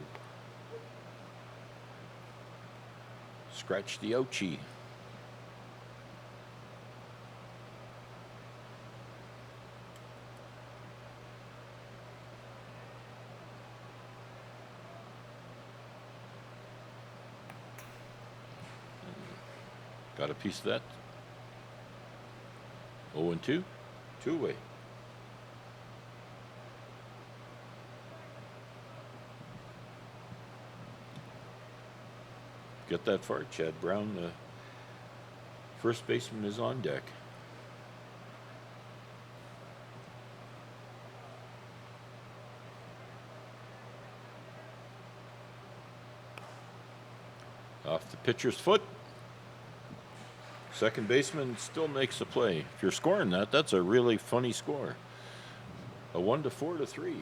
scratch the ouchie. Got a piece of that. 0-2, two-way. Get that far, Chad Brown. The first baseman is on deck. Off the pitcher's foot. Second baseman still makes a play. If you're scoring that, that's a really funny score. A 1-4 to 3. If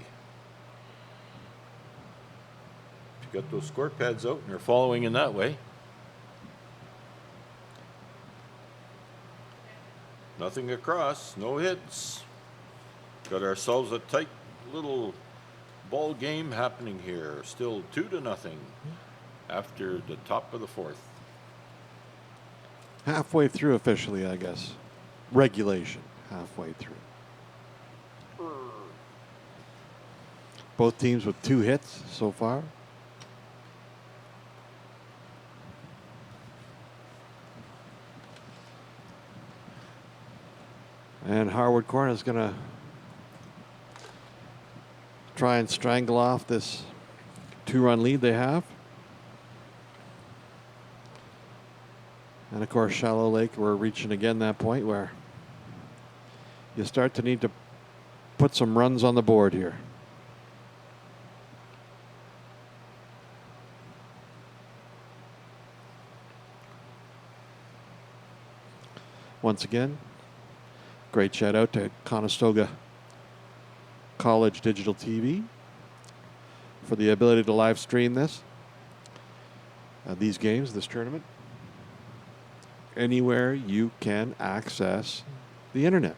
you got those score pads out and you're following in that way. Nothing across, no hits. Got ourselves a tight little ball game happening here. Still 2-0 after the top of the fourth. Halfway through officially, I guess. Regulation, halfway through. Both teams with 2 hits so far. And Harwood Corner is going to try and strangle off this 2-run lead they have. And, of course, Shallow Lake, we're reaching again that point where you start to need to put some runs on the board here. Once again, great shout out to Conestoga College Digital TV for the ability to live stream these games, this tournament, anywhere you can access the internet.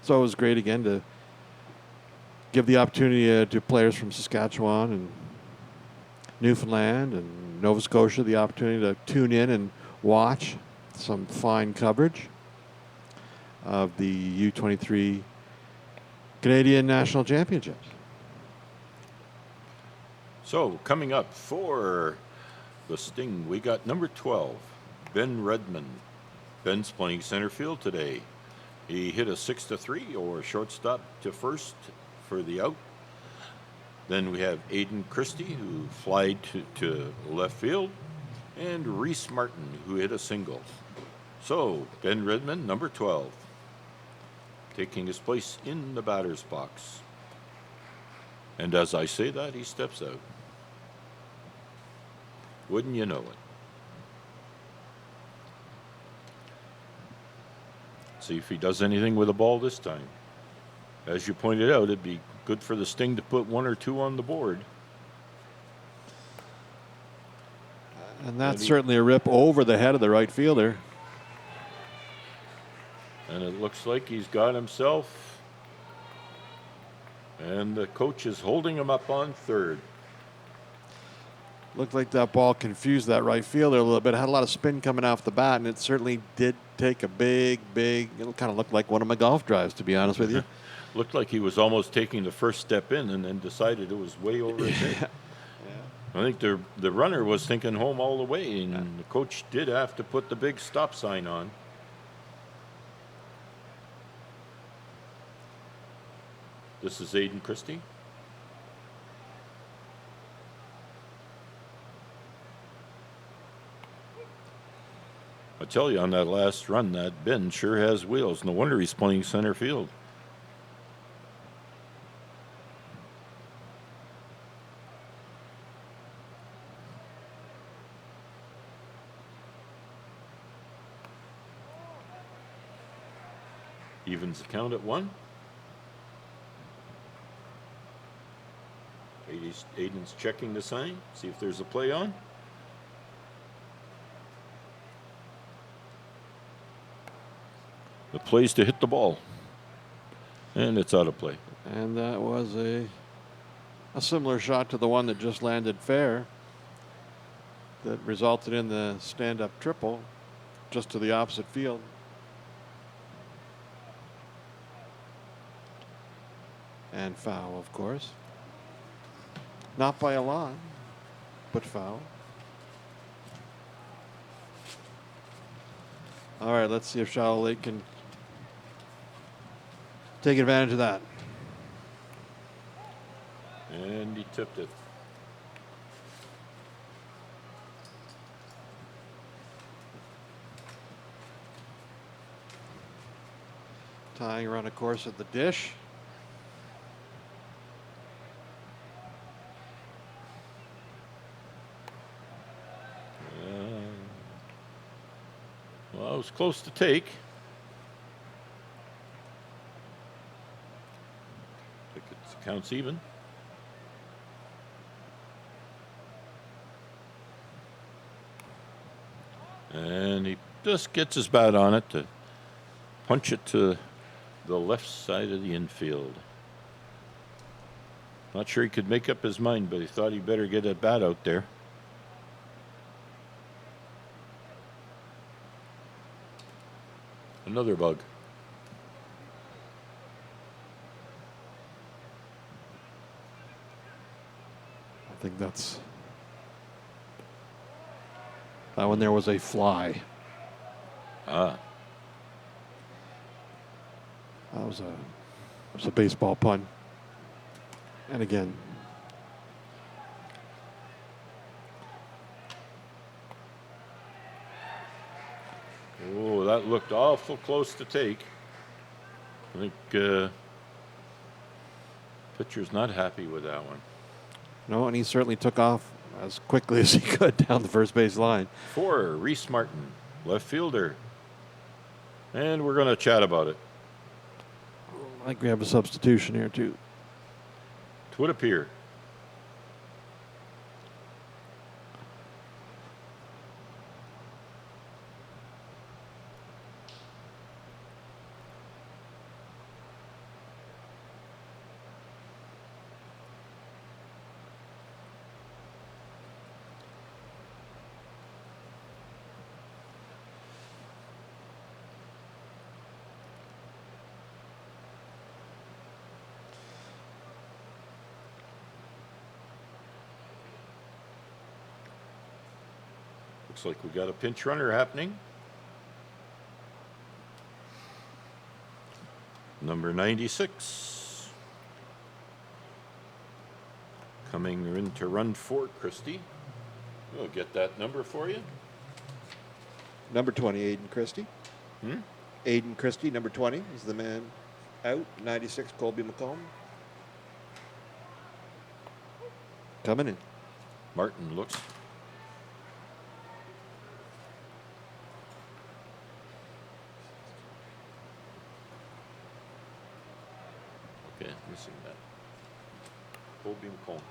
So it was great again to give the opportunity to players from Saskatchewan and Newfoundland and Nova Scotia the opportunity to tune in and watch some fine coverage of the U23 Canadian National Championships. So coming up for the Sting, we got number 12, Ben Redmond. Ben's playing center field today. He hit a 6-3 or shortstop to first for the out. Then we have Aiden Christie, who flied to left field, and Reese Martin, who hit a single. So Ben Redmond, number 12, taking his place in the batter's box. And as I say that, he steps out. Wouldn't you know it? See if he does anything with the ball this time. As you pointed out, it'd be good for the Sting to put 1 or 2 on the board. And that's certainly a rip over the head of the right fielder. And it looks like he's got himself. And the coach is holding him up on third. Looked like that ball confused that right fielder a little bit. It had a lot of spin coming off the bat, and it certainly did take a big, it kind of looked like one of my golf drives, to be honest with you. Looked like he was almost taking the first step in and then decided it was way over his head. I think the runner was thinking home all the way, and the coach did have to put the big stop sign on. This is Aiden Christie. I tell you, on that last run, that Ben sure has wheels. No wonder he's playing center field. Evens the count at 1. Aiden's checking the sign, see if there's a play on. The play's to hit the ball. And it's out of play. And that was a similar shot to the one that just landed fair that resulted in the stand-up triple just to the opposite field. And foul, of course. Not by a lot, but foul. All right, let's see if Charlotte Lake can take advantage of that. And he tipped it. Tying around a course at the dish. Well, it was close to take. I think it counts even. And he just gets his bat on it to punch it to the left side of the infield. Not sure he could make up his mind, but he thought he better get a bat out there. Another bug. I think that one there was a fly. Ah. That was a baseball pun. And again, oh, that looked awful close to take. I think pitcher's not happy with that one. no, and he certainly took off as quickly as he could down the first base line. 4, Reese Martin, left fielder. And we're going to chat about it. I think we have a substitution here, too. It would appear. Looks like we got a pinch runner happening. Number 96. Coming in to run for Christie. We'll get that number for you. Number 20, Aiden Christie. Aiden Christie, number 20, is the man out. 96, Colby McComb. coming in. Martin looks. Okay, missing that. Colby McComb.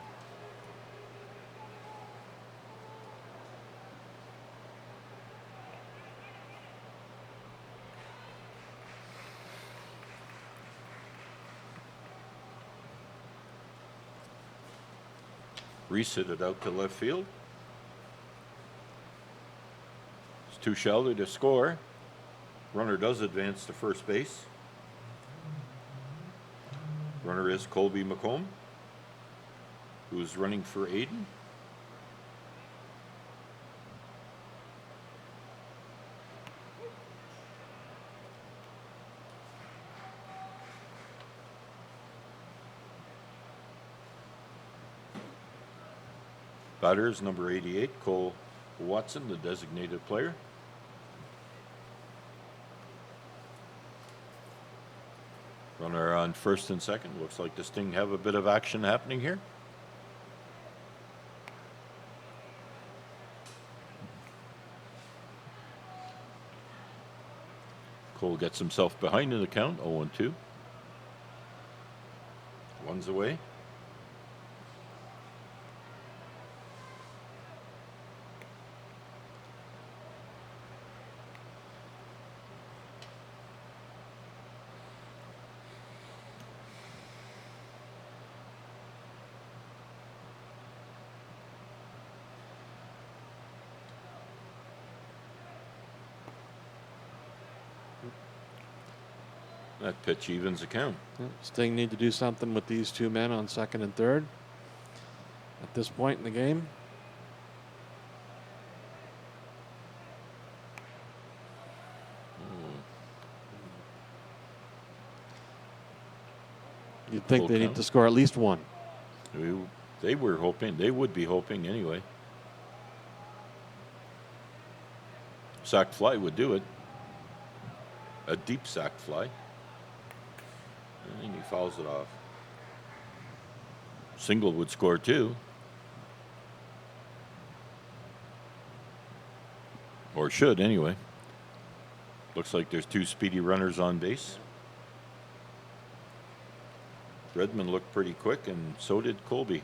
Reese hit it out to left field. It's too shallow to score. Runner does advance to first base. Runner is Colby McComb, who's running for Aiden. Batter is number 88, Cole Watson, the designated player. Runner on first and second. Looks like this thing have a bit of action happening here. Cole gets himself behind in the count, 0-2. One's away. That pitch evens the count. Sting need to do something with these two men on second and third at this point in the game. You'd think they need to score at least one. They were hoping, they would be hoping anyway. Sack fly would do it. A deep sack fly. And he fouls it off. Single would score too. Or should anyway. Looks like there's two speedy runners on base. Redmond looked pretty quick, and so did Colby.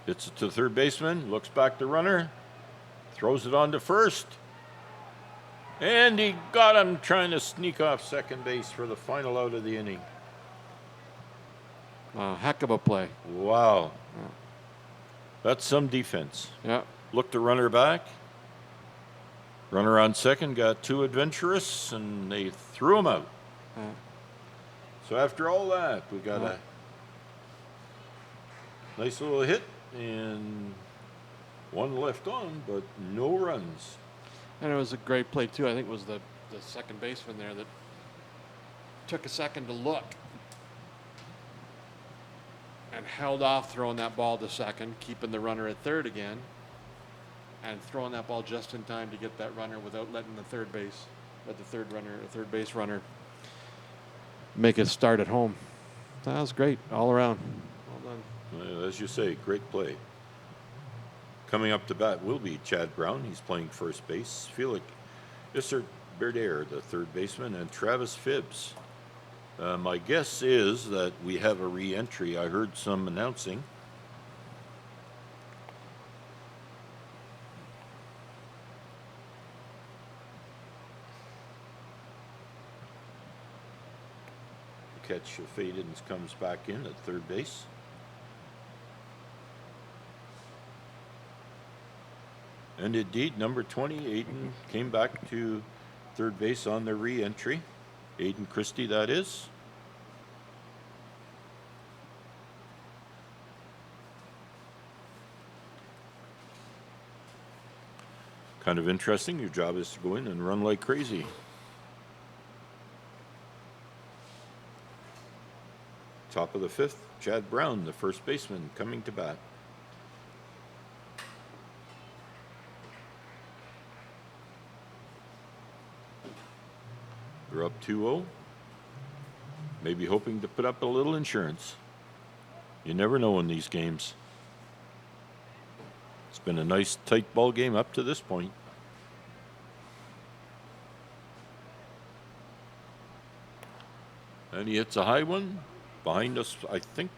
Hits it to the third baseman, looks back to runner, throws it on to first. And he got him trying to sneak off second base for the final out of the inning. Heck of a play. Wow. That's some defense. Yeah. Looked the runner back. Runner on second got too adventurous, and they threw him out. So after all that, we got a nice little hit and one left on, but no runs. And it was a great play, too. I think it was the second baseman there that took a second to look and held off throwing that ball to second, keeping the runner at third again, and throwing that ball just in time to get that runner without letting the third base runner make a start at home. That was great all around. Well done. As you say, great play. Coming up to bat will be Chad Brown. He's playing first base. Felix Isser-Berdaire, the third baseman, and Travis Phibbs. My guess is that we have a re-entry. I heard some announcing. The catch faded and comes back in at third base. And indeed, number 20, Aiden, came back to third base on the re-entry. Aiden Christie, that is. Kind of interesting. Your job is to go in and run like crazy. Top of the fifth, Chad Brown, the first baseman, coming to bat. We're up 2-0. Maybe hoping to put up a little insurance. You never know in these games. It's been a nice, tight ball game up to this point. And he hits a high one. Behind us, I think.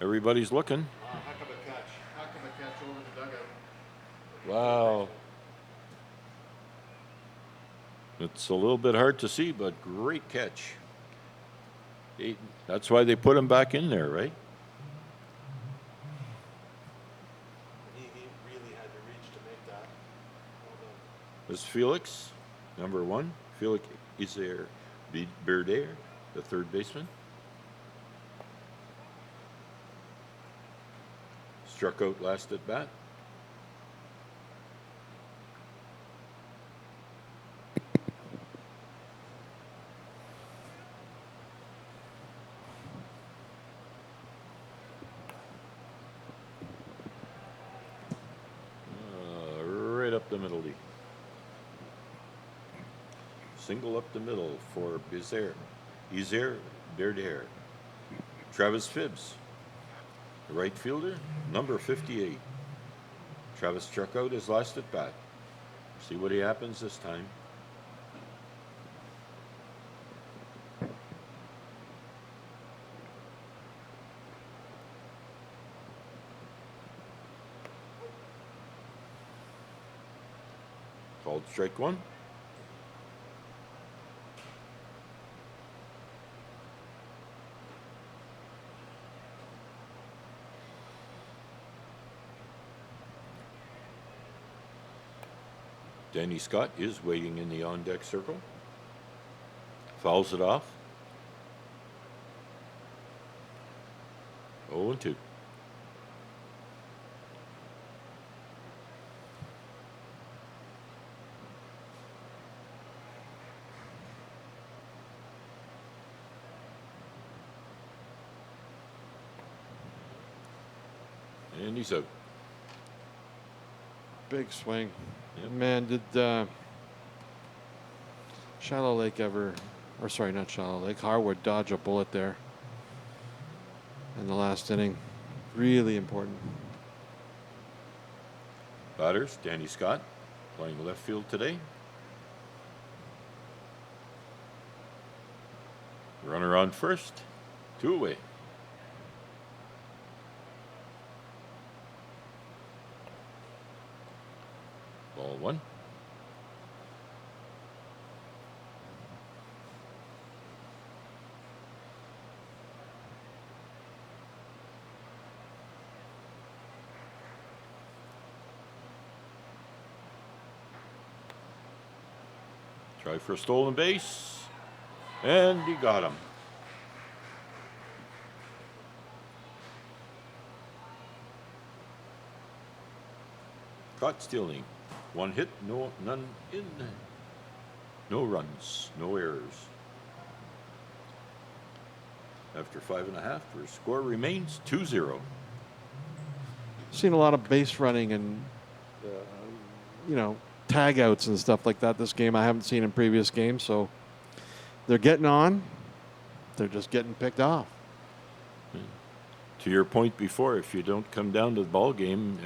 Everybody's looking. Heck of a catch. Heck of a catch over the dugout. Wow. It's a little bit hard to see, but great catch. That's why they put him back in there, right? He really had to reach to make that. This is Felix, number 1. Felix is there. Berder, the third baseman. Struck out last at bat. Right up the middle. Single up the middle for Izer Berder. Travis Phibbs, the right fielder, number 58. Travis struck out his last at bat. See what happens this time. Called strike 1. Danny Scott is waiting in the on-deck circle. Fouls it off. 0-2. And he's out. Big swing. Yep. Man, did Shallow Lake ever, or sorry, not Shallow Lake, Harwood dodge a bullet there in the last inning? Really important. Batters, Danny Scott, playing left field today. Runner on first, 2 away. Ball 1. Try for a stolen base, and he got him. Caught stealing. 1 hit, none in. No runs, no errors. After 5.5, our score remains 2-0. Seen a lot of base running and, tag outs and stuff like that this game. I haven't seen in previous games, so they're getting on. They're just getting picked off. To your point before, if you don't come down to the ball game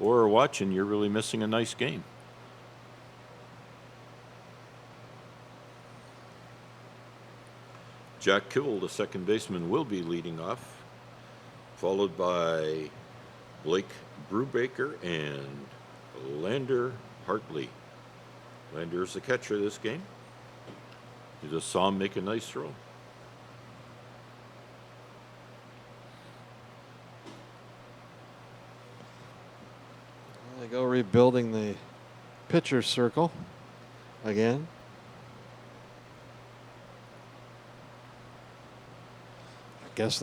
or are watching, you're really missing a nice game. Jack Kill, the second baseman, will be leading off, followed by Blake Brubaker and Lander Hartley. Lander's the catcher this game. You just saw him make a nice throw. They go rebuilding the pitcher's circle again. I guess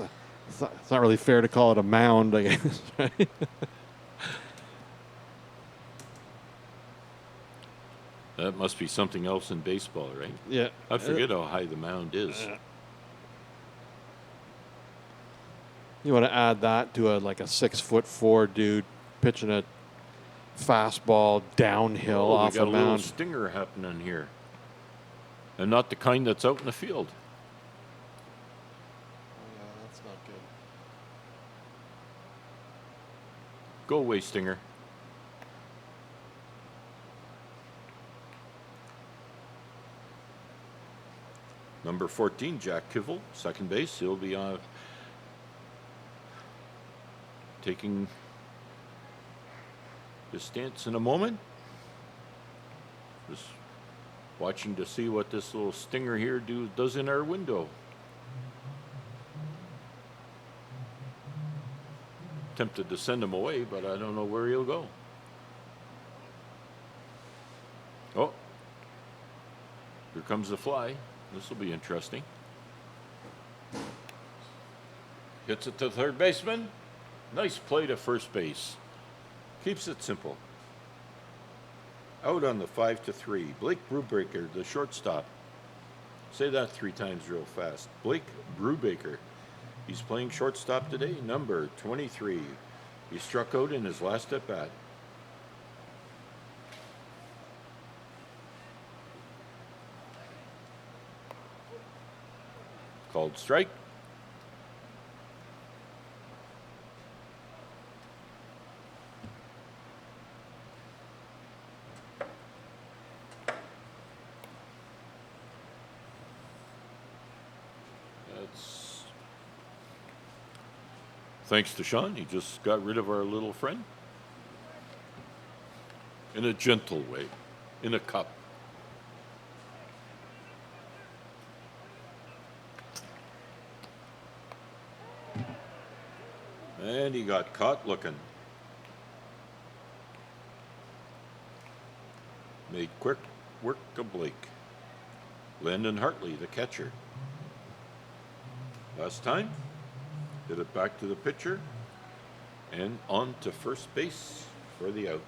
it's not really fair to call it a mound, I guess, right? That must be something else in baseball, right? Yeah. I forget how high the mound is. You want to add that to a 6'4" dude pitching a fastball downhill off we got a a little mound. stinger happening here. and not the kind that's out in the field. Oh, yeah, that's not good. Go away, Stinger. Number 14, Jack Kivel, second base. He'll be taking his stance in a moment. Just watching to see what this little stinger here does in our window. Tempted to send him away, but I don't know where he'll go. Oh, here comes the fly. This will be interesting. Hits it to third baseman. Nice play to first base. Keeps it simple. Out on the 5-3. Blake Brubaker, the shortstop. Say that 3 times real fast. Blake Brubaker. He's playing shortstop today, number 23. He struck out in his last at bat. Called strike. That's thanks to Sean. He just got rid of our little friend in a gentle way, in a cup. And he got caught looking. Made quick work of Blake. Landon Hartley, the catcher. Last time, hit it back to the pitcher and on to first base for the out.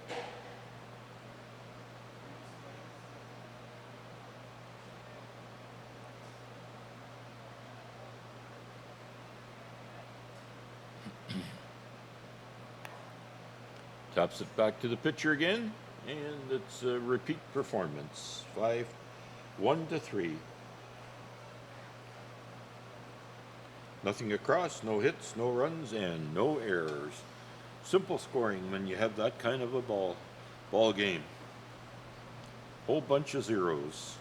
Taps it back to the pitcher again, and it's a repeat performance. 1-3. Nothing across, no hits, no runs, and no errors. Simple scoring when you have that kind of a ball game. Whole bunch of zeros.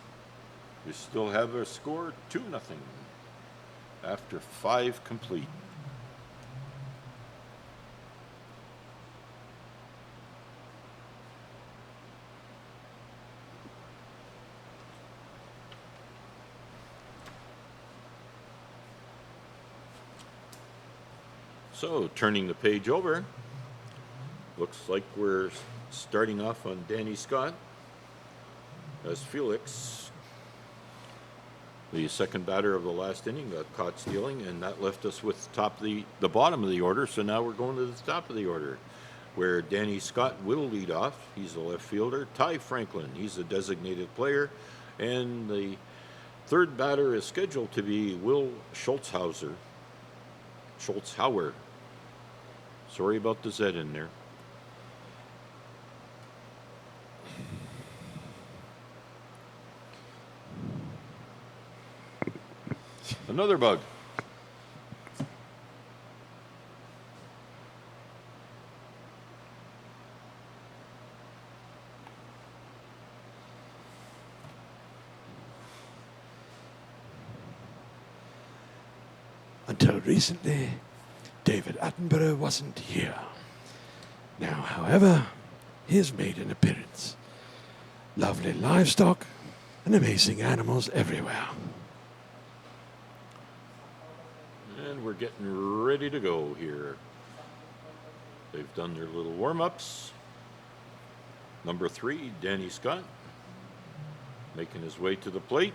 You still have a score 2-0 after 5 complete. So, turning the page over, looks like we're starting off on Danny Scott as Felix, the second batter of the last inning, got caught stealing, and that left us with the bottom of the order. So now we're going to the top of the order, where Danny Scott will lead off. He's the left fielder. Ty Franklin, he's a designated player, and the third batter is scheduled to be Will Schultzhauer. Sorry about the Z in there. Another bug. Until recently, David Attenborough wasn't here. Now, however, he has made an appearance. Lovely livestock and amazing animals everywhere. And we're getting ready to go here. They've done their little warm-ups. Number 3, Danny Scott, making his way to the plate,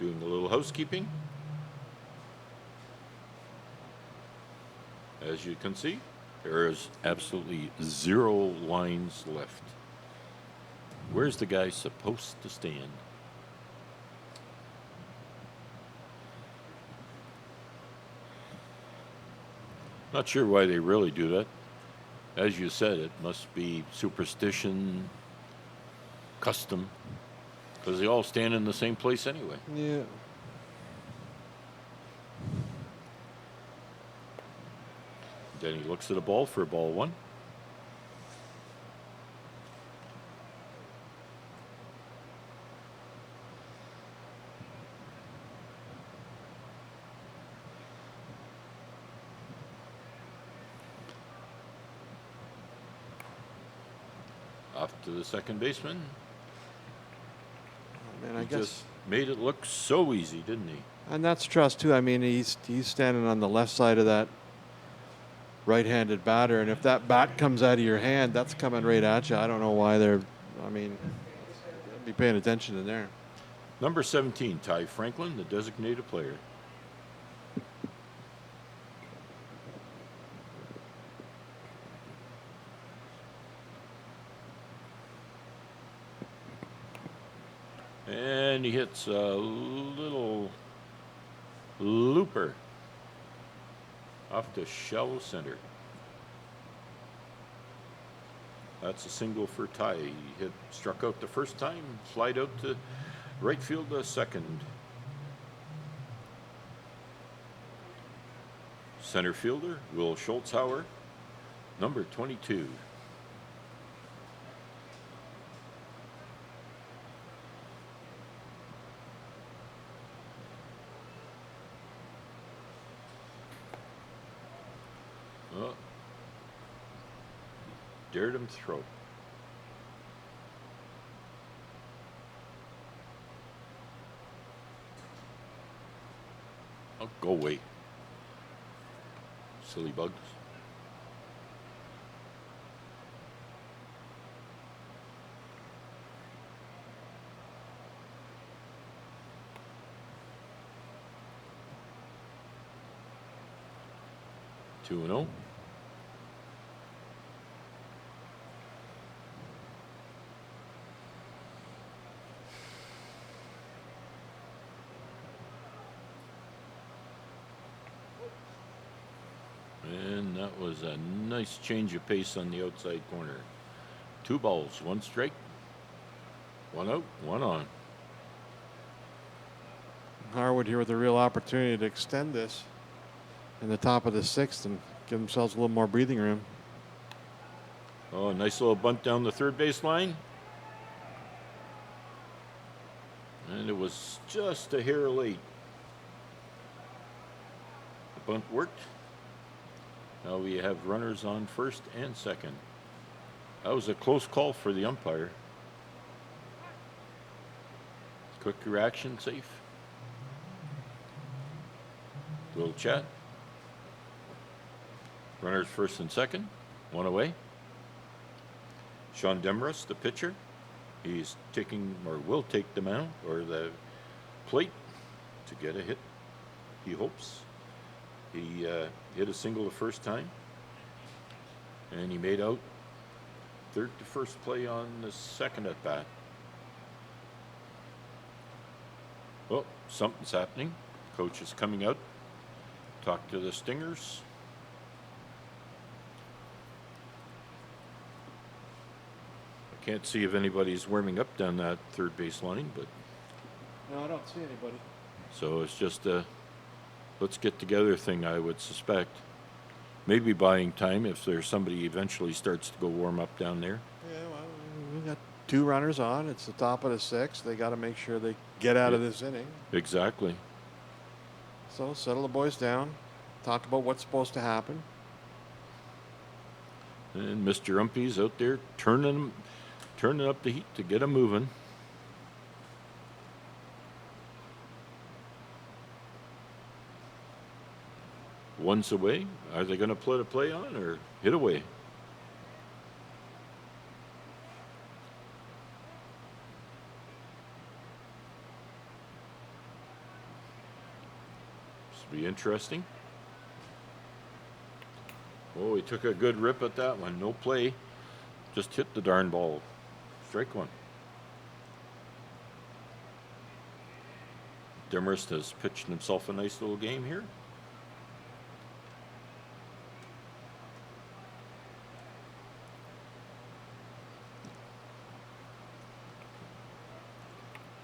doing a little housekeeping. As you can see, there is absolutely 0 lines left. Where's the guy supposed to stand? Not sure why they really do that. As you said, it must be superstition, custom. Because they all stand in the same place anyway. Yeah. Then he looks at the ball for ball one. Off to the second baseman. Man, I He guess. just made it look so easy, didn't he? And that's trust too. I mean, he's standing on the left side of that right-handed batter, and if that bat comes out of your hand, that's coming right at you. I don't know why they're. I mean, be paying attention in there. Number 17, Ty Franklin, the designated player. And he hits a little looper off to shallow center. That's a single for Ty. He struck out the first time, flied out to right field the second. Center fielder, Will Schultzhauer, number 22. Oh. Dared him throw. Oh, go away. Silly bugs. Two and 0. And that was a nice change of pace on the outside corner. 2 balls, 1 strike, 1 out, 1 on. Harwood here with a real opportunity to extend this in the top of the 6th and give themselves a little more breathing room. Oh, a nice little bunt down the third base line. And it was just a hair late. The bunt worked. Now we have runners on first and second. That was a close call for the umpire. Quick reaction, safe. Little chat. Runners first and second, 1 away. Sean Demarest, the pitcher, he's taking or will take the mound or the plate to get a hit. He hopes. He hit a single the first time, and he made out third to first play on the second at bat. Oh, something's happening. Coach is coming out. Talk to the Stingers. I can't see if anybody's warming up down that third base line, but No, I don't see anybody. so it's just a let's get together thing, I would suspect. Maybe buying time if there's somebody eventually starts to go warm up down there. Yeah, well, we got 2 runners on. It's the top of the 6th. They got to make sure they get out of this inning. Exactly. So settle the boys down. Talk about what's supposed to happen. And Mr. Umpy's out there turning up the heat to get them moving. One's away. Are they going to put a play on or hit away? This will be interesting. Oh, he took a good rip at that one. No play. Just hit the darn ball. Strike 1. Demarest has pitched himself a nice little game here.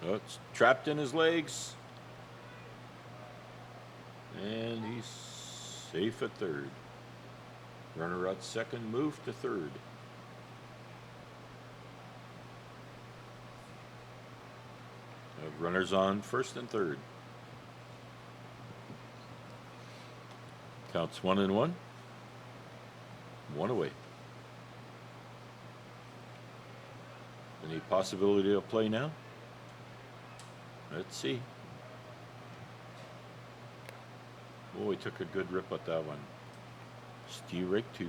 Oh, it's trapped in his legs. And he's safe at third. Runner at second, move to third. Runners on first and third. Counts 1-1. One away. Any possibility of play now? Let's see. Oh, he took a good rip at that one. Steve Rake 2.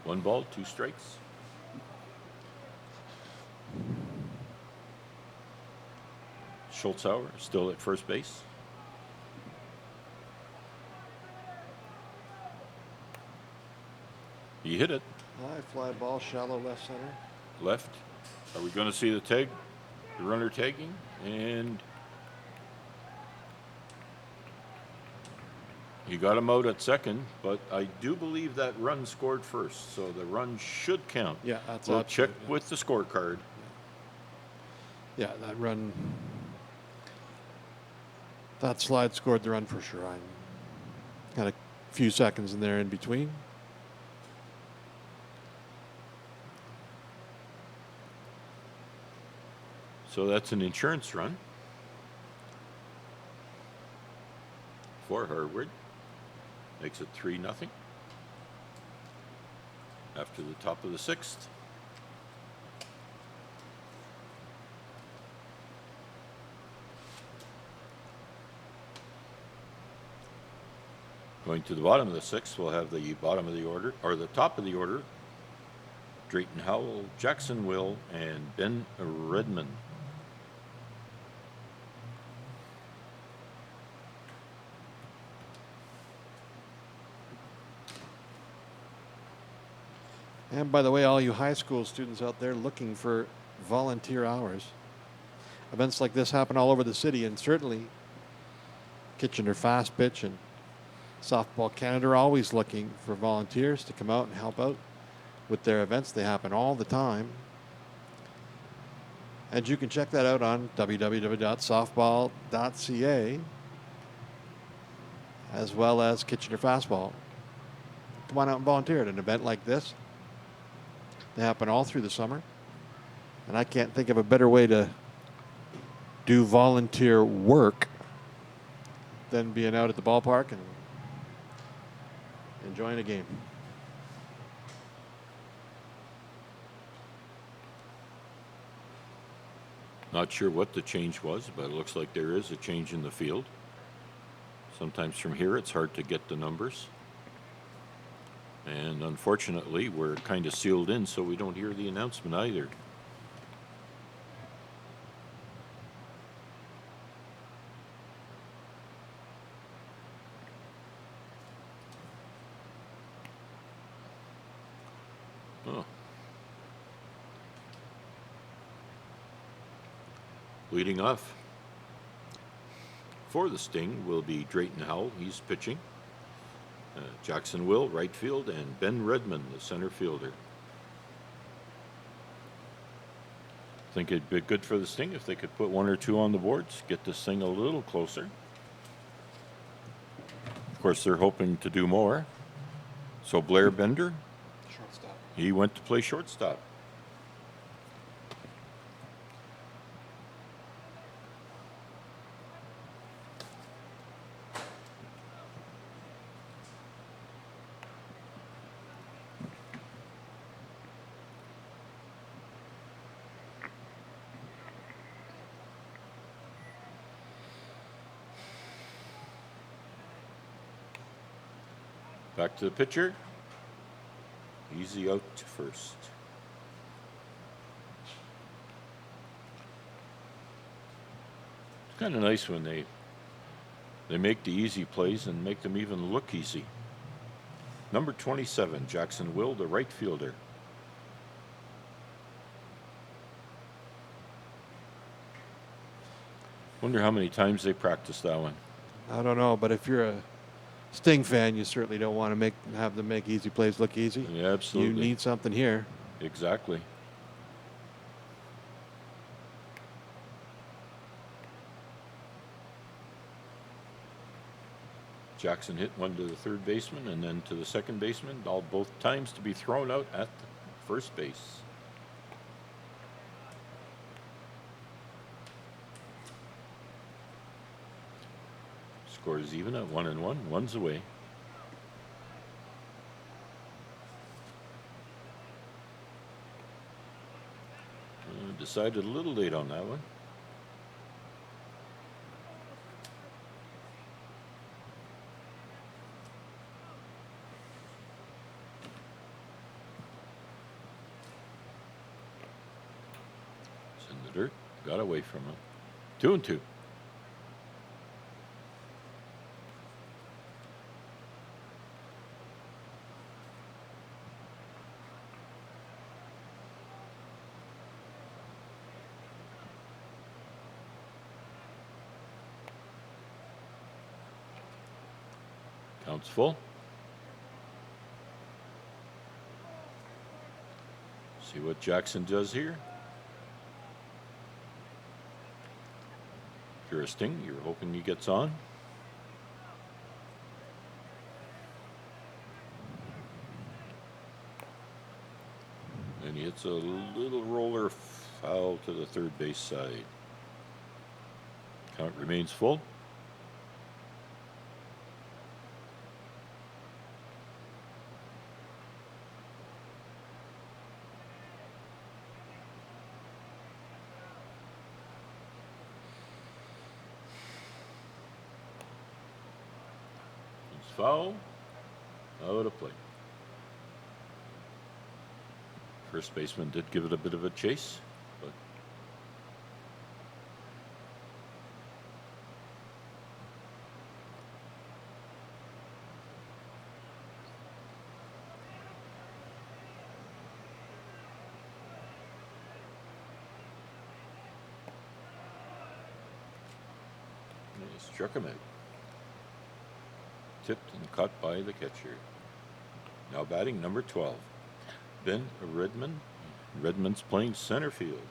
1 ball, 2 strikes. Schultzauer still at first base. He hit it. High fly ball, shallow left center. Left. Are we going to see the tag? The runner tagging? And he got him out at second, but I do believe that run scored first, so the run should count. Yeah, that's We'll check absolute, yeah. with the scorecard. Yeah, that run. That slide scored the run for sure. I had a few seconds in there in between. So that's an insurance run for Harvard. Makes it 3-0 after the top of the 6th. Going to the bottom of the 6th, we'll have the bottom of the order, or the top of the order. Drayton Howell, Jackson Will, and Ben Redmond. And by the way, all you high school students out there looking for volunteer hours, events like this happen all over the city, and certainly Kitchener Fast Pitch and Softball Canada are always looking for volunteers to come out and help out with their events. They happen all the time. And you can check that out on www.softball.ca, as well as Kitchener Fastball. Come on out and volunteer at an event like this. They happen all through the summer. And I can't think of a better way to do volunteer work than being out at the ballpark and enjoying a game. Not sure what the change was, but it looks like there is a change in the field. Sometimes from here it's hard to get the numbers. And unfortunately, we're kind of sealed in, so we don't hear the announcement either. Oh. Leading off for the Sting will be Drayton Howell. He's pitching. Jackson Will, right field, and Ben Redmond, the center fielder. Think it'd be good for the Sting if they could put 1 or 2 on the boards, get this thing a little closer. Of course, they're hoping to do more. So Blair Bender, Shortstop. he went to play shortstop. Back to the pitcher. Easy out to first. It's kind of nice when they make the easy plays and make them even look easy. Number 27, Jackson Will, the right fielder. Wonder how many times they practiced that one. I don't know, but if you're a Sting fan, you certainly don't want to have them make easy plays look easy. Yeah, absolutely. You need something here. Exactly. Jackson hit one to the third baseman and then to the second baseman, all both times to be thrown out at first base. Score is even at 1-1. One's away. Decided a little late on that one. It's in the dirt. Got away from him. 2-2. Counts full. See what Jackson does here. If you're a Sting, you're hoping he gets on. And he hits a little roller foul to the third base side. Count remains full. Foul, out of play. First baseman did give it a bit of a chase, but he struck him out. Tipped and caught by the catcher. Now batting number 12, Ben Redmond. Redmond's playing center field.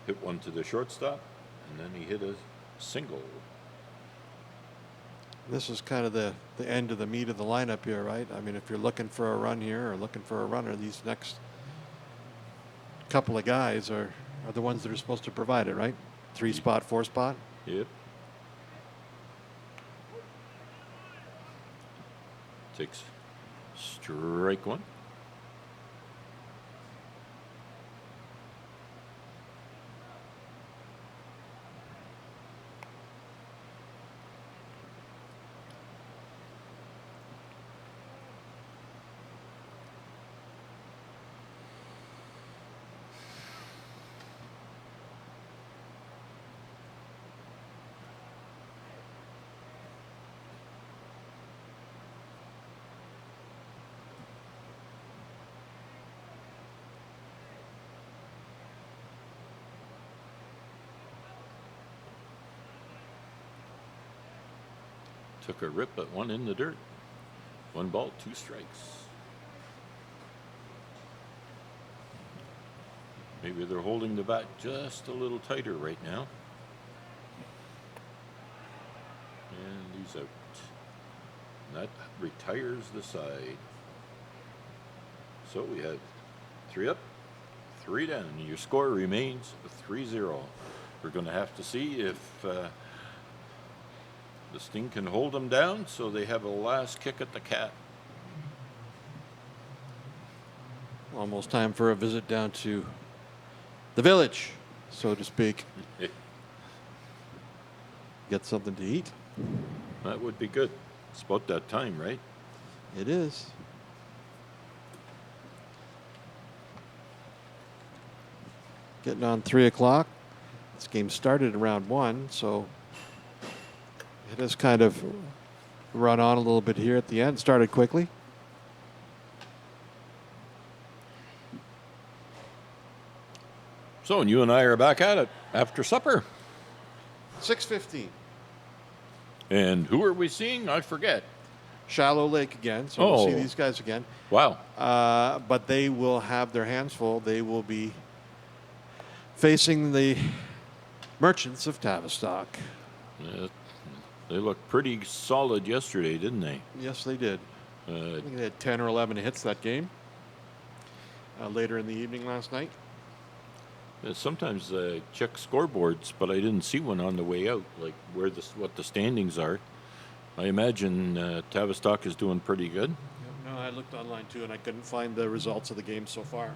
Hit one to the shortstop, and then he hit a single. This is kind of the end of the meat of the lineup here, right? I mean, if you're looking for a run here or looking for a runner, these next couple of guys are the ones that are supposed to provide it, right? 3-spot, 4-spot. Yep. Takes strike one. Took a rip at one in the dirt. 1 ball, 2 strikes. Maybe they're holding the bat just a little tighter right now. And he's out. And that retires the side. So we have 3 up, 3 down. Your score remains 3-0. We're going to have to see if the Sting can hold them down, so they have a last kick at the cat. Almost time for a visit down to the village, so to speak. Get something to eat. That would be good. It's about that time, right? It is. Getting on 3 o'clock. This game started around 1, so it has kind of run on a little bit here at the end. Started quickly. So, and you and I are back at it after supper. 6:15. And who are we seeing? I forget. Shallow Lake again, so we'll see Oh. these guys again. Wow. But they will have their hands full. They will be facing the Merchants of Tavistock. They looked pretty solid yesterday, didn't they? Yes, they did. I think they had 10 or 11 hits that game. Later in the evening last night. Sometimes I check scoreboards, but I didn't see one on the way out, like what the standings are. I imagine Tavistock is doing pretty good. No, I looked online too, and I couldn't find the results of the game so far.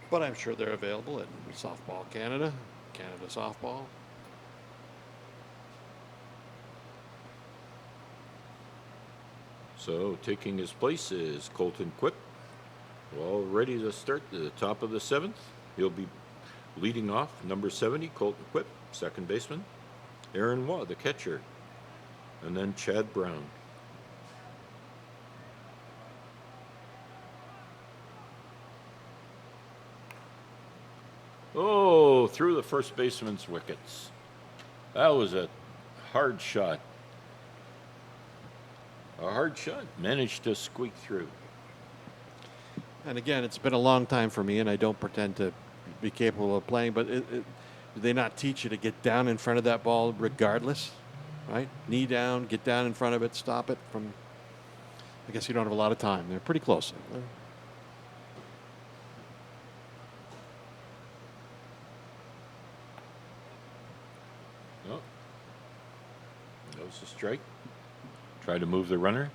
But I'm sure they're available at Softball Canada, Canada Softball. So taking his place is Colton Quip. All ready to start the top of the 7th. He'll be leading off number 70, Colton Quip, second baseman. Aaron Waugh, the catcher. And then Chad Brown. Oh, through the first baseman's wickets. That was a hard shot. A hard shot. Managed to squeak through. And again, it's been a long time for me, and I don't pretend to be capable of playing, but do they not teach you to get down in front of that ball regardless? Right? Knee down, get down in front of it, stop it from. I guess you don't have a lot of time. They're pretty close. Oh. That was a strike. Try to move the runner.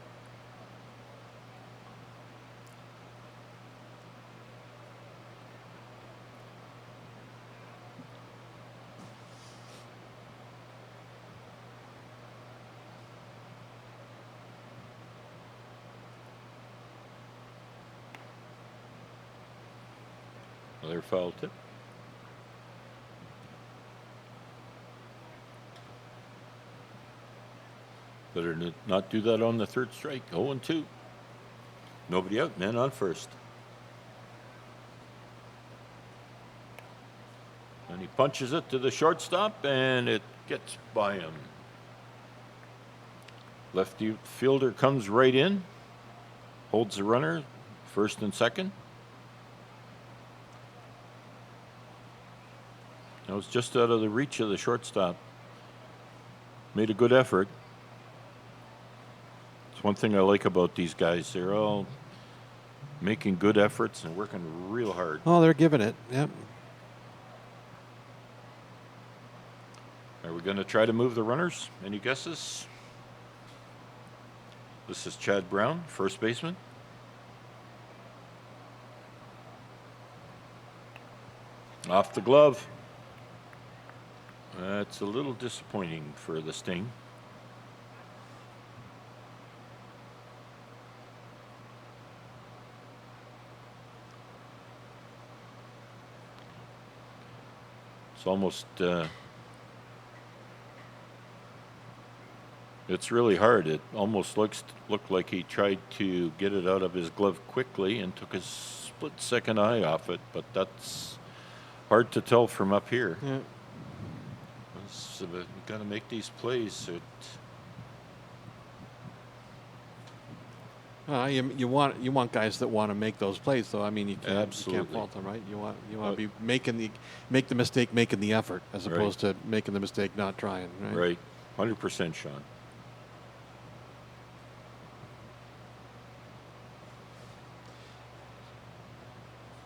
Another foul tip. Better not do that on the third strike. 0-2. Nobody out. Man on first. And he punches it to the shortstop, and it gets by him. Left fielder comes right in, holds the runner, first and second. That was just out of the reach of the shortstop. Made a good effort. It's one thing I like about these guys. They're all making good efforts and working real hard. Oh, they're giving it. Yep. Are we going to try to move the runners? Any guesses? This is Chad Brown, first baseman. Off the glove. That's a little disappointing for the Sting. It's almost, it's really hard. It almost looked like he tried to get it out of his glove quickly and took a split-second eye off it, but that's hard to tell from up here. Yeah. So we got to make these plays. You want guys that want to make those plays, though. I mean, you can't Absolutely. fault them, right? You want to be make the mistake, making the effort, as opposed to making the mistake, not trying. Right. Right. 100%, Sean.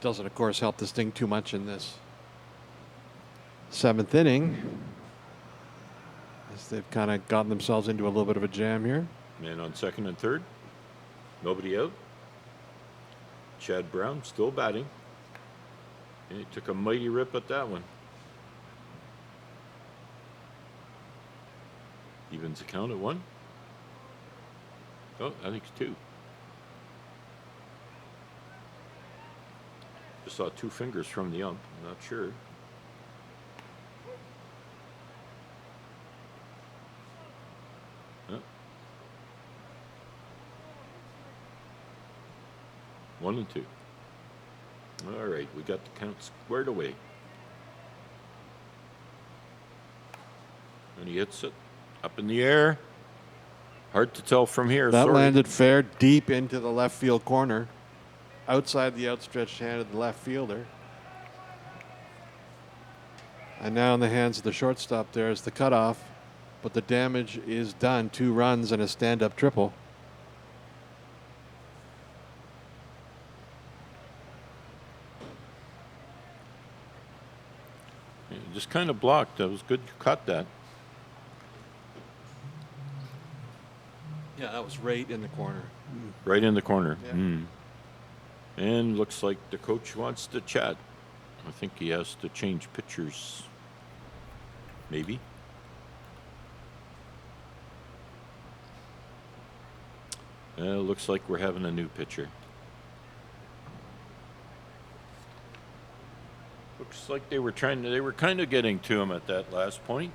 Doesn't, of course, help the Sting too much in this 7th inning, as they've kind of gotten themselves into a little bit of a jam here. Man on second and third. Nobody out. Chad Brown still batting. And he took a mighty rip at that one. Evens the count at 1. Oh, I think it's 2. Just saw 2 fingers from the ump. I'm not sure. Huh. 1 and 2. All right, we got the count squared away. And he hits it up in the air. Hard to tell from here. That Sorry. landed fair deep into the left field corner, outside the outstretched hand of the left fielder. And now in the hands of the shortstop there is the cutoff, but the damage is done. 2 runs and a stand-up triple. Just kind of blocked. That was good. You caught that. Yeah, that was right in the corner. Right in the corner. Yeah. And looks like the coach wants to chat. I think he has to change pitchers. Maybe. Looks like we're having a new pitcher. Looks like they were kind of getting to him at that last point.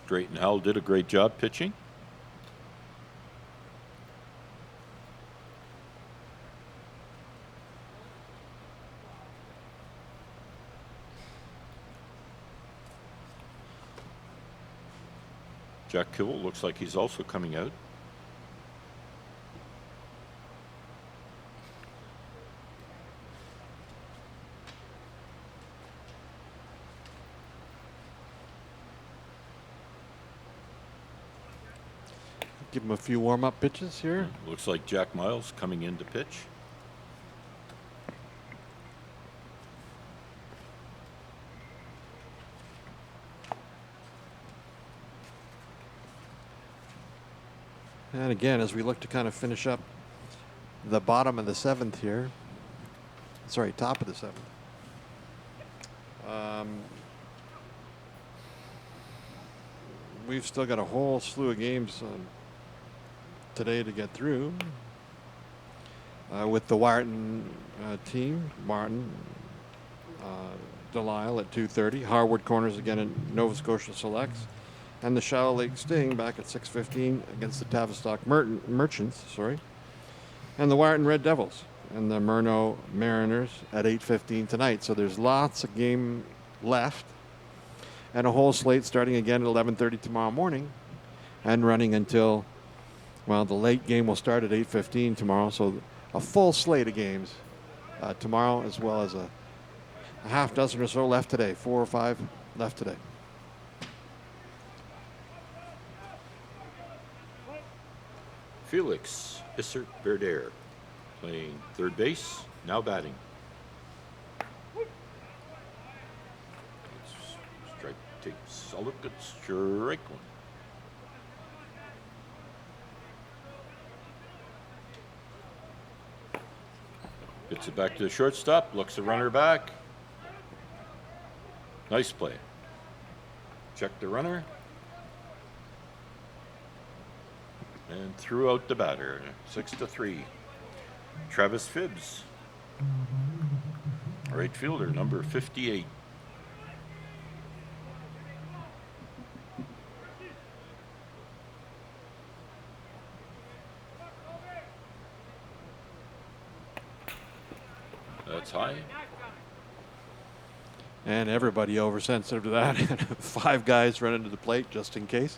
Drayton Howell did a great job pitching. Jack Kibble looks like he's also coming out. Give him a few warm-up pitches here. Looks like Jack Miles coming in to pitch. And again, as we look to kind of finish up the bottom of the 7th here, sorry, top of the 7th. We've still got a whole slew of games today to get through. With the Wharton team, Martin, Delisle at 2:30, Harwood Corners again in Nova Scotia Selects, and the Shallow Lake Sting back at 6:15 against the Tavistock Merchants, and the Wharton Red Devils and the Murno Mariners at 8:15 tonight. So there's lots of game left, and a whole slate starting again at 11:30 tomorrow morning, and running until, well, the late game will start at 8:15 tomorrow. So a full slate of games tomorrow, as well as a half dozen or so left today, 4 or 5 left today. Felix Hissert-Verder playing third base, now batting. Strike takes a look at strike one. Gets it back to the shortstop, looks the runner back. Nice play. Check the runner. And threw out the batter, 6-3. Travis Phibbs, right fielder, number 58. That's high. And everybody oversensitive to that. 5 guys running to the plate just in case.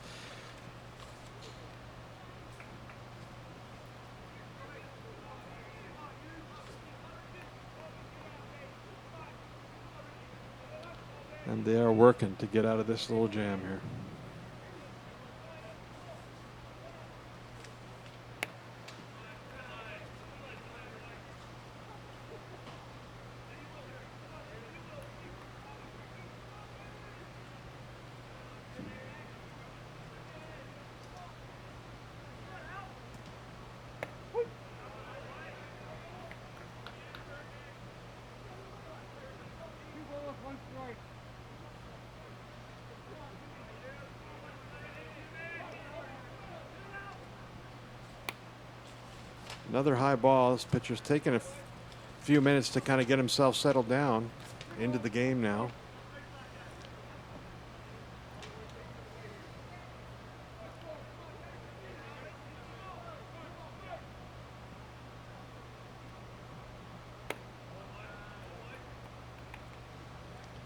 And they are working to get out of this little jam here. Another high ball. This pitcher's taking a few minutes to kind of get himself settled down into the game now.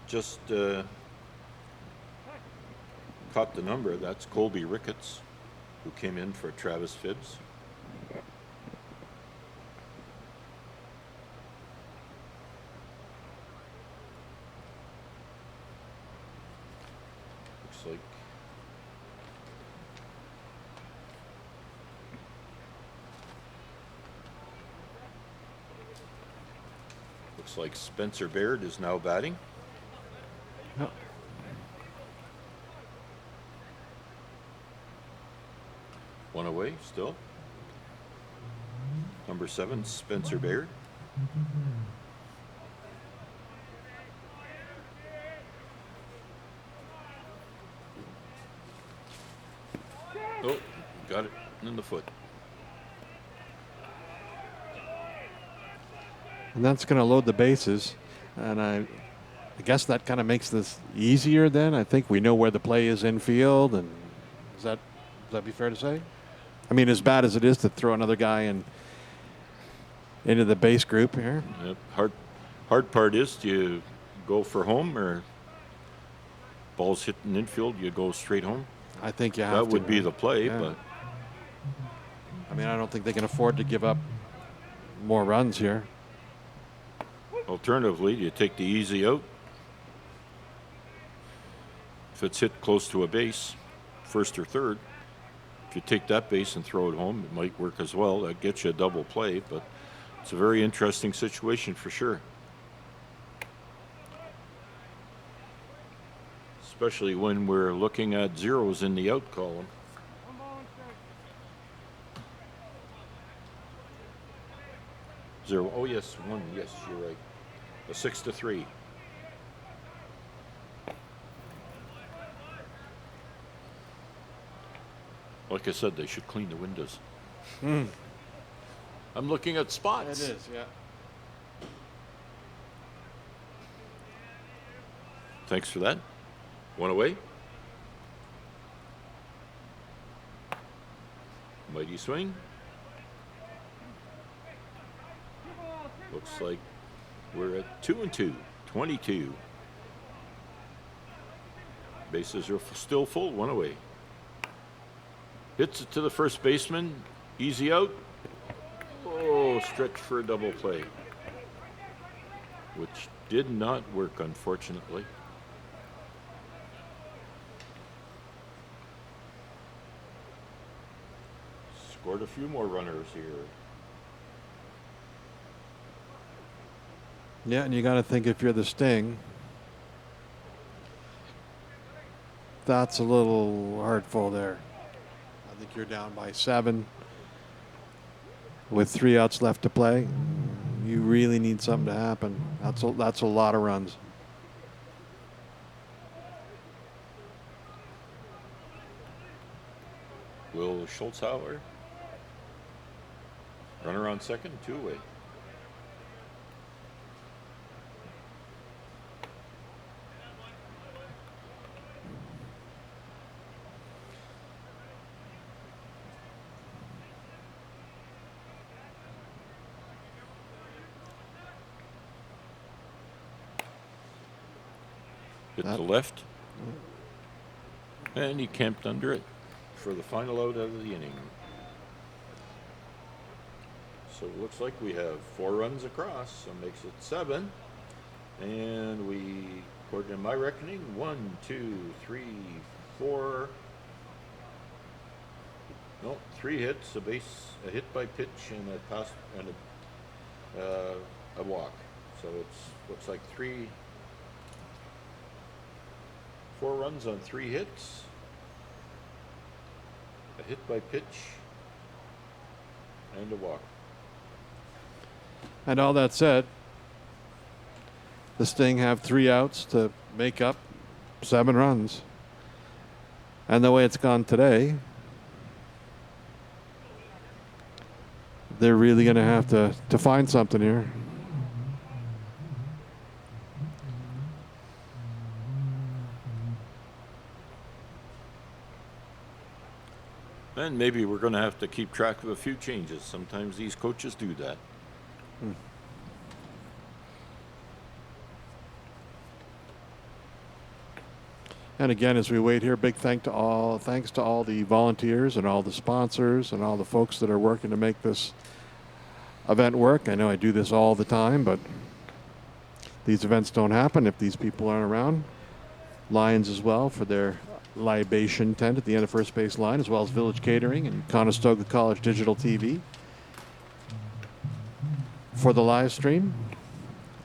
Just caught the number. That's Colby Ricketts, who came in for Travis Phibbs. Looks like Spencer Baird is now batting. Yep. One away still. Number 7, Spencer Baird. Oh, got it in the foot. And that's going to load the bases. And I guess that kind of makes this easier then. I think we know where the play is infield. And would that be fair to say? I mean, as bad as it is to throw another guy into the base group here. Yep. Hard part is, do you go for home, or ball's hitting infield, you go straight home? I think you have That to. would be the play, Yeah. but I mean, I don't think they can afford to give up more runs here. alternatively, you take the easy out. If it's hit close to a base, first or third, if you take that base and throw it home, it might work as well. That gets you a double play, but it's a very interesting situation for sure. Especially when we're looking at zeros in the out column. Zero. Oh, yes, one. Yes, you're right. A 6-3. Like I said, they should clean the windows. I'm looking at spots. It is, yeah. Thanks for that. One away. Mighty swing. Looks like we're at 2-2, 22. Bases are still full, one away. Hits it to the first baseman, easy out. Oh, stretch for a double play, which did not work, unfortunately. Scored a few more runners here. Yeah, and you got to think if you're the Sting, that's a little hurtful there. I think you're down by 7 with 3 outs left to play. You really need something to happen. That's a lot of runs. Will Schultzhauer, runner on second, 2 away. Hit the left, and he camped under it for the final out of the inning. So it looks like we have 4 runs across, so makes it 7. And we, according to my reckoning, 1, 2, 3, 4. No, 3 hits, a hit by pitch, and a pass, and a walk. So it's looks like 4 runs on 3 hits, a hit by pitch, and a walk. And all that said, the Sting have 3 outs to make up 7 runs. And the way it's gone today, they're really going to have to find something here. And maybe we're going to have to keep track of a few changes. Sometimes these coaches do that. And again, as we wait here, big thanks to all the volunteers and all the sponsors and all the folks that are working to make this event work. I know I do this all the time, but these events don't happen if these people aren't around. Lions as well for their libation tent at the end of first base line, as well as Village Catering and Conestoga College Digital TV for the live stream.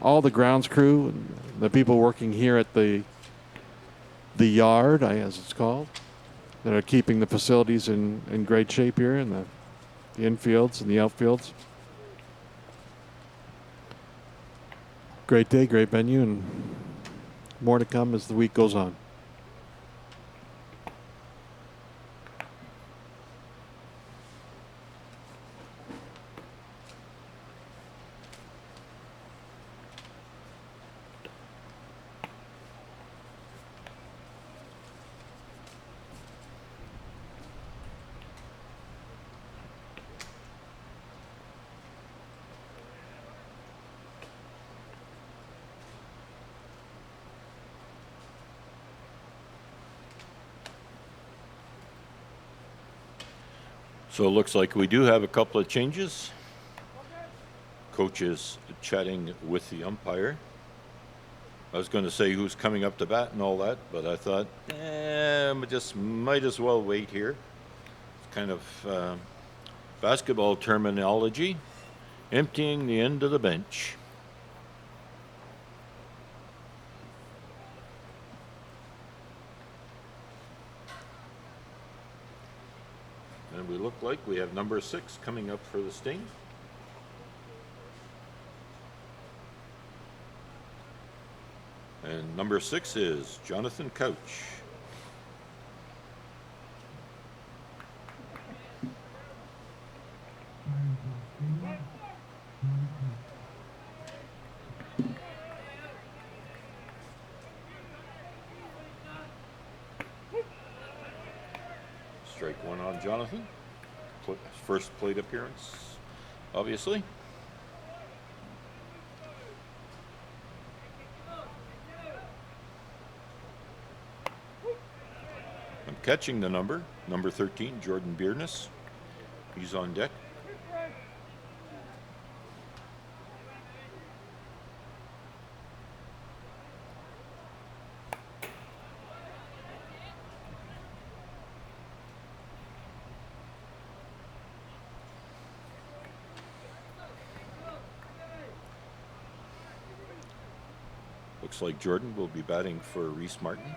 all the grounds crew and the people working here at the yard, as it's called, that are keeping the facilities in great shape here in the infields and the outfields. Great day, great venue, and more to come as the week goes on. So it looks like we do have a couple of changes. Coach is chatting with the umpire. I was going to say who's coming up to bat and all that, but I thought, we just might as well wait here. It's kind of basketball terminology, emptying the end of the bench. And we look like we have number 6 coming up for the Sting. And number 6 is Jonathan Couch. Strike one on Jonathan. First plate appearance, obviously. I'm catching the number 13, Jordan Biernes. He's on deck. Looks like Jordan will be batting for Reese Martin.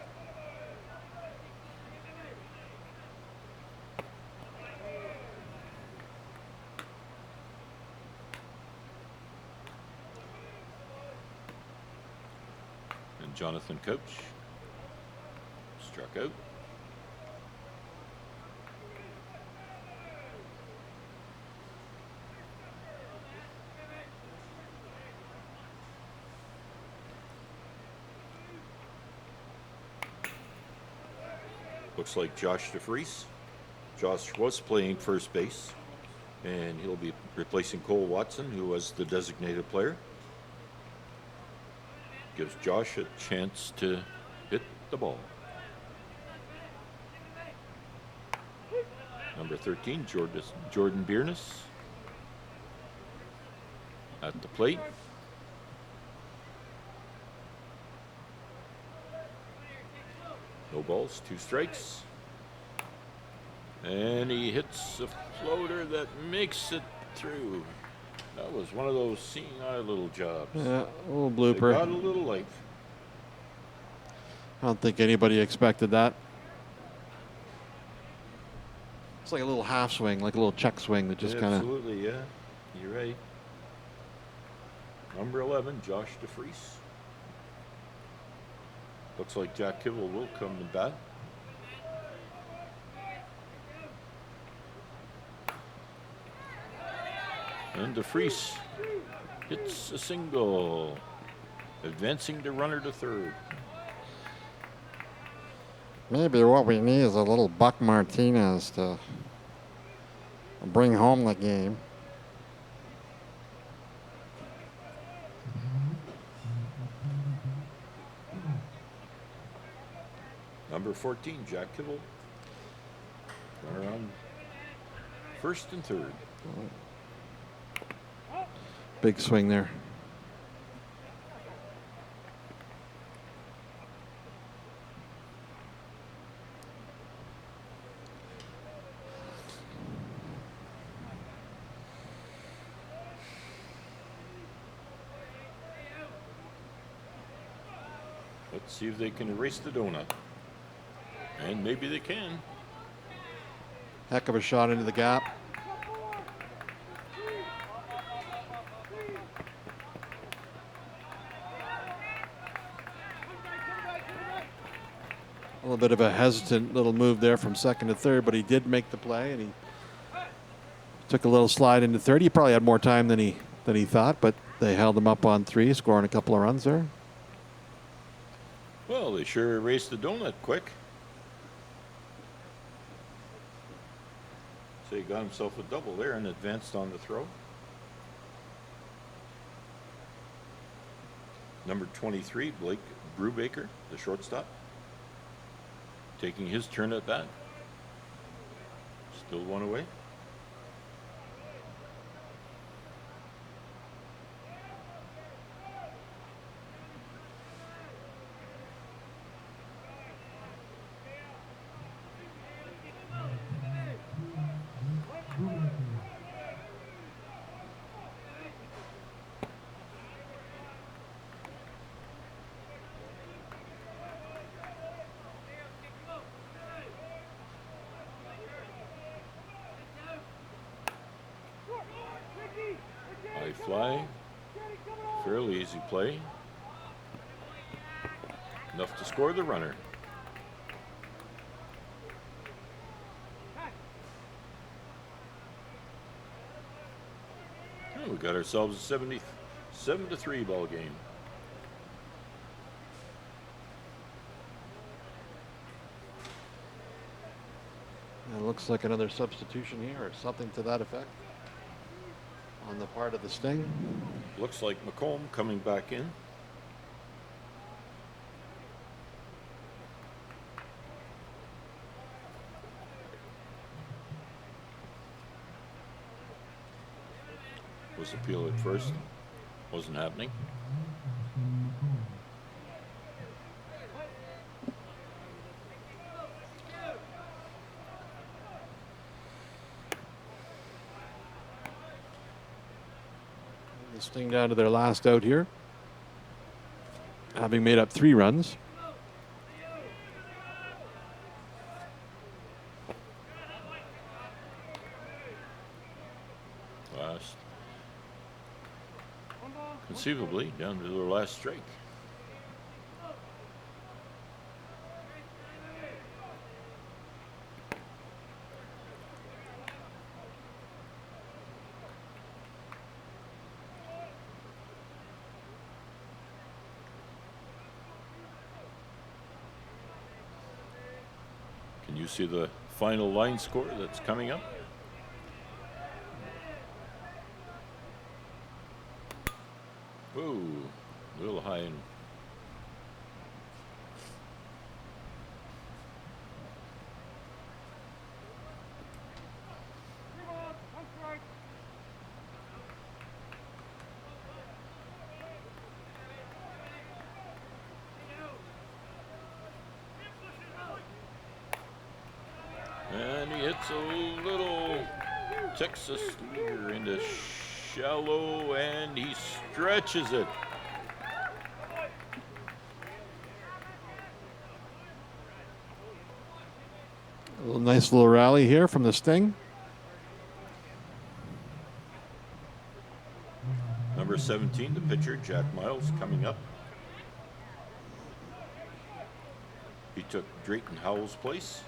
And Jonathan Couch struck out. Looks like Josh DeFries. Josh was playing first base, and he'll be replacing Cole Watson, who was the designated player. Gives Josh a chance to hit the ball. Number 13, Jordan Biernes at the plate. No balls, 2 strikes. And he hits a floater that makes it through. That was one of those seeing eye little jobs. Yeah, a little They blooper. got a little life. I don't think anybody expected that. It's like a little half swing, like a little check swing that just kind of. Absolutely, yeah. You're right. Number 11, Josh DeFries. Looks like Jack Kibble will come to bat. And DeFries hits a single, advancing the runner to third. Maybe what we need is a little Buck Martinez to bring home the game. Number 14, Jack Kibble. Runner on first and third. Big swing there. Let's see if they can erase the donut. And maybe they can. Heck of a shot into the gap. A little bit of a hesitant little move there from second to third, but he did make the play, and he took a little slide into third. He probably had more time than he thought, but they held him up on 3, scoring a couple of runs there. Well, they sure erased the donut quick. So he got himself a double there and advanced on the throw. Number 23, Blake Brubaker, the shortstop, taking his turn at bat. Still one away. High fly, fairly easy play. Enough to score the runner. Oh, we got ourselves a 7-3 ball game. And it looks like another substitution here, or something to that effect, on the part of the Sting. Looks like McComb coming back in. Was appeal at first. Wasn't happening. The Sting down to their last out here, having made up 3 runs. Last. Conceivably down to their last strike. Can you see the final line score that's coming up? Ooh, a little high and he hits a little Texas leader into shallow, and he stretches it. A nice little rally here from the Sting. Number 17, the pitcher, Jack Miles, coming up. He took Drayton Howell's place.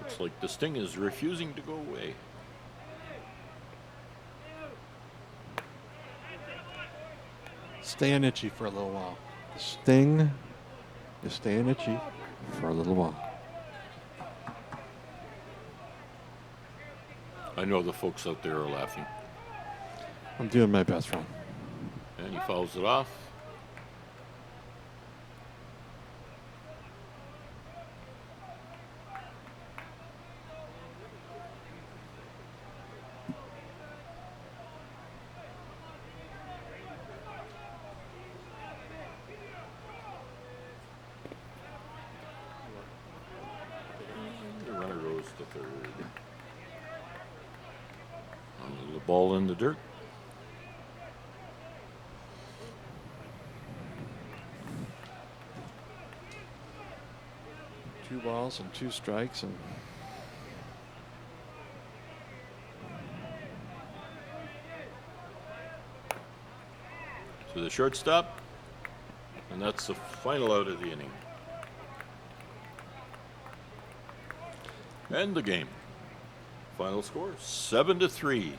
Looks like the Sting is refusing to go away. Staying itchy for a little while. The Sting is staying itchy for a little while. I know the folks out there are laughing. I'm doing my best, Ron. And he fouls it off. Ball in the dirt. Two balls and two strikes, and To the shortstop. And that's the final out of the inning. And the game. Final score 7-3.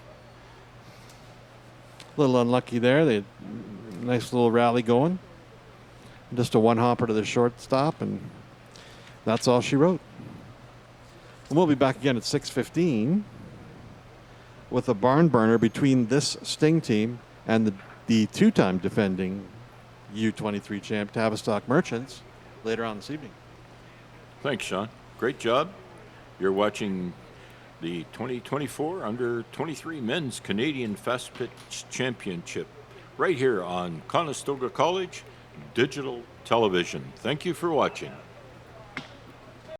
a little unlucky there. They had a nice little rally going. Just a one hopper to the shortstop, and that's all she wrote. And we'll be back again at 6:15 with a barn burner between this Sting team and the two-time defending U23 champ Tavistock Merchants later on this evening. Thanks, Sean. Great job. You're watching the 2024 Under 23 Men's Canadian Fast Pitch Championship right here on Conestoga College Digital Television. Thank you for watching.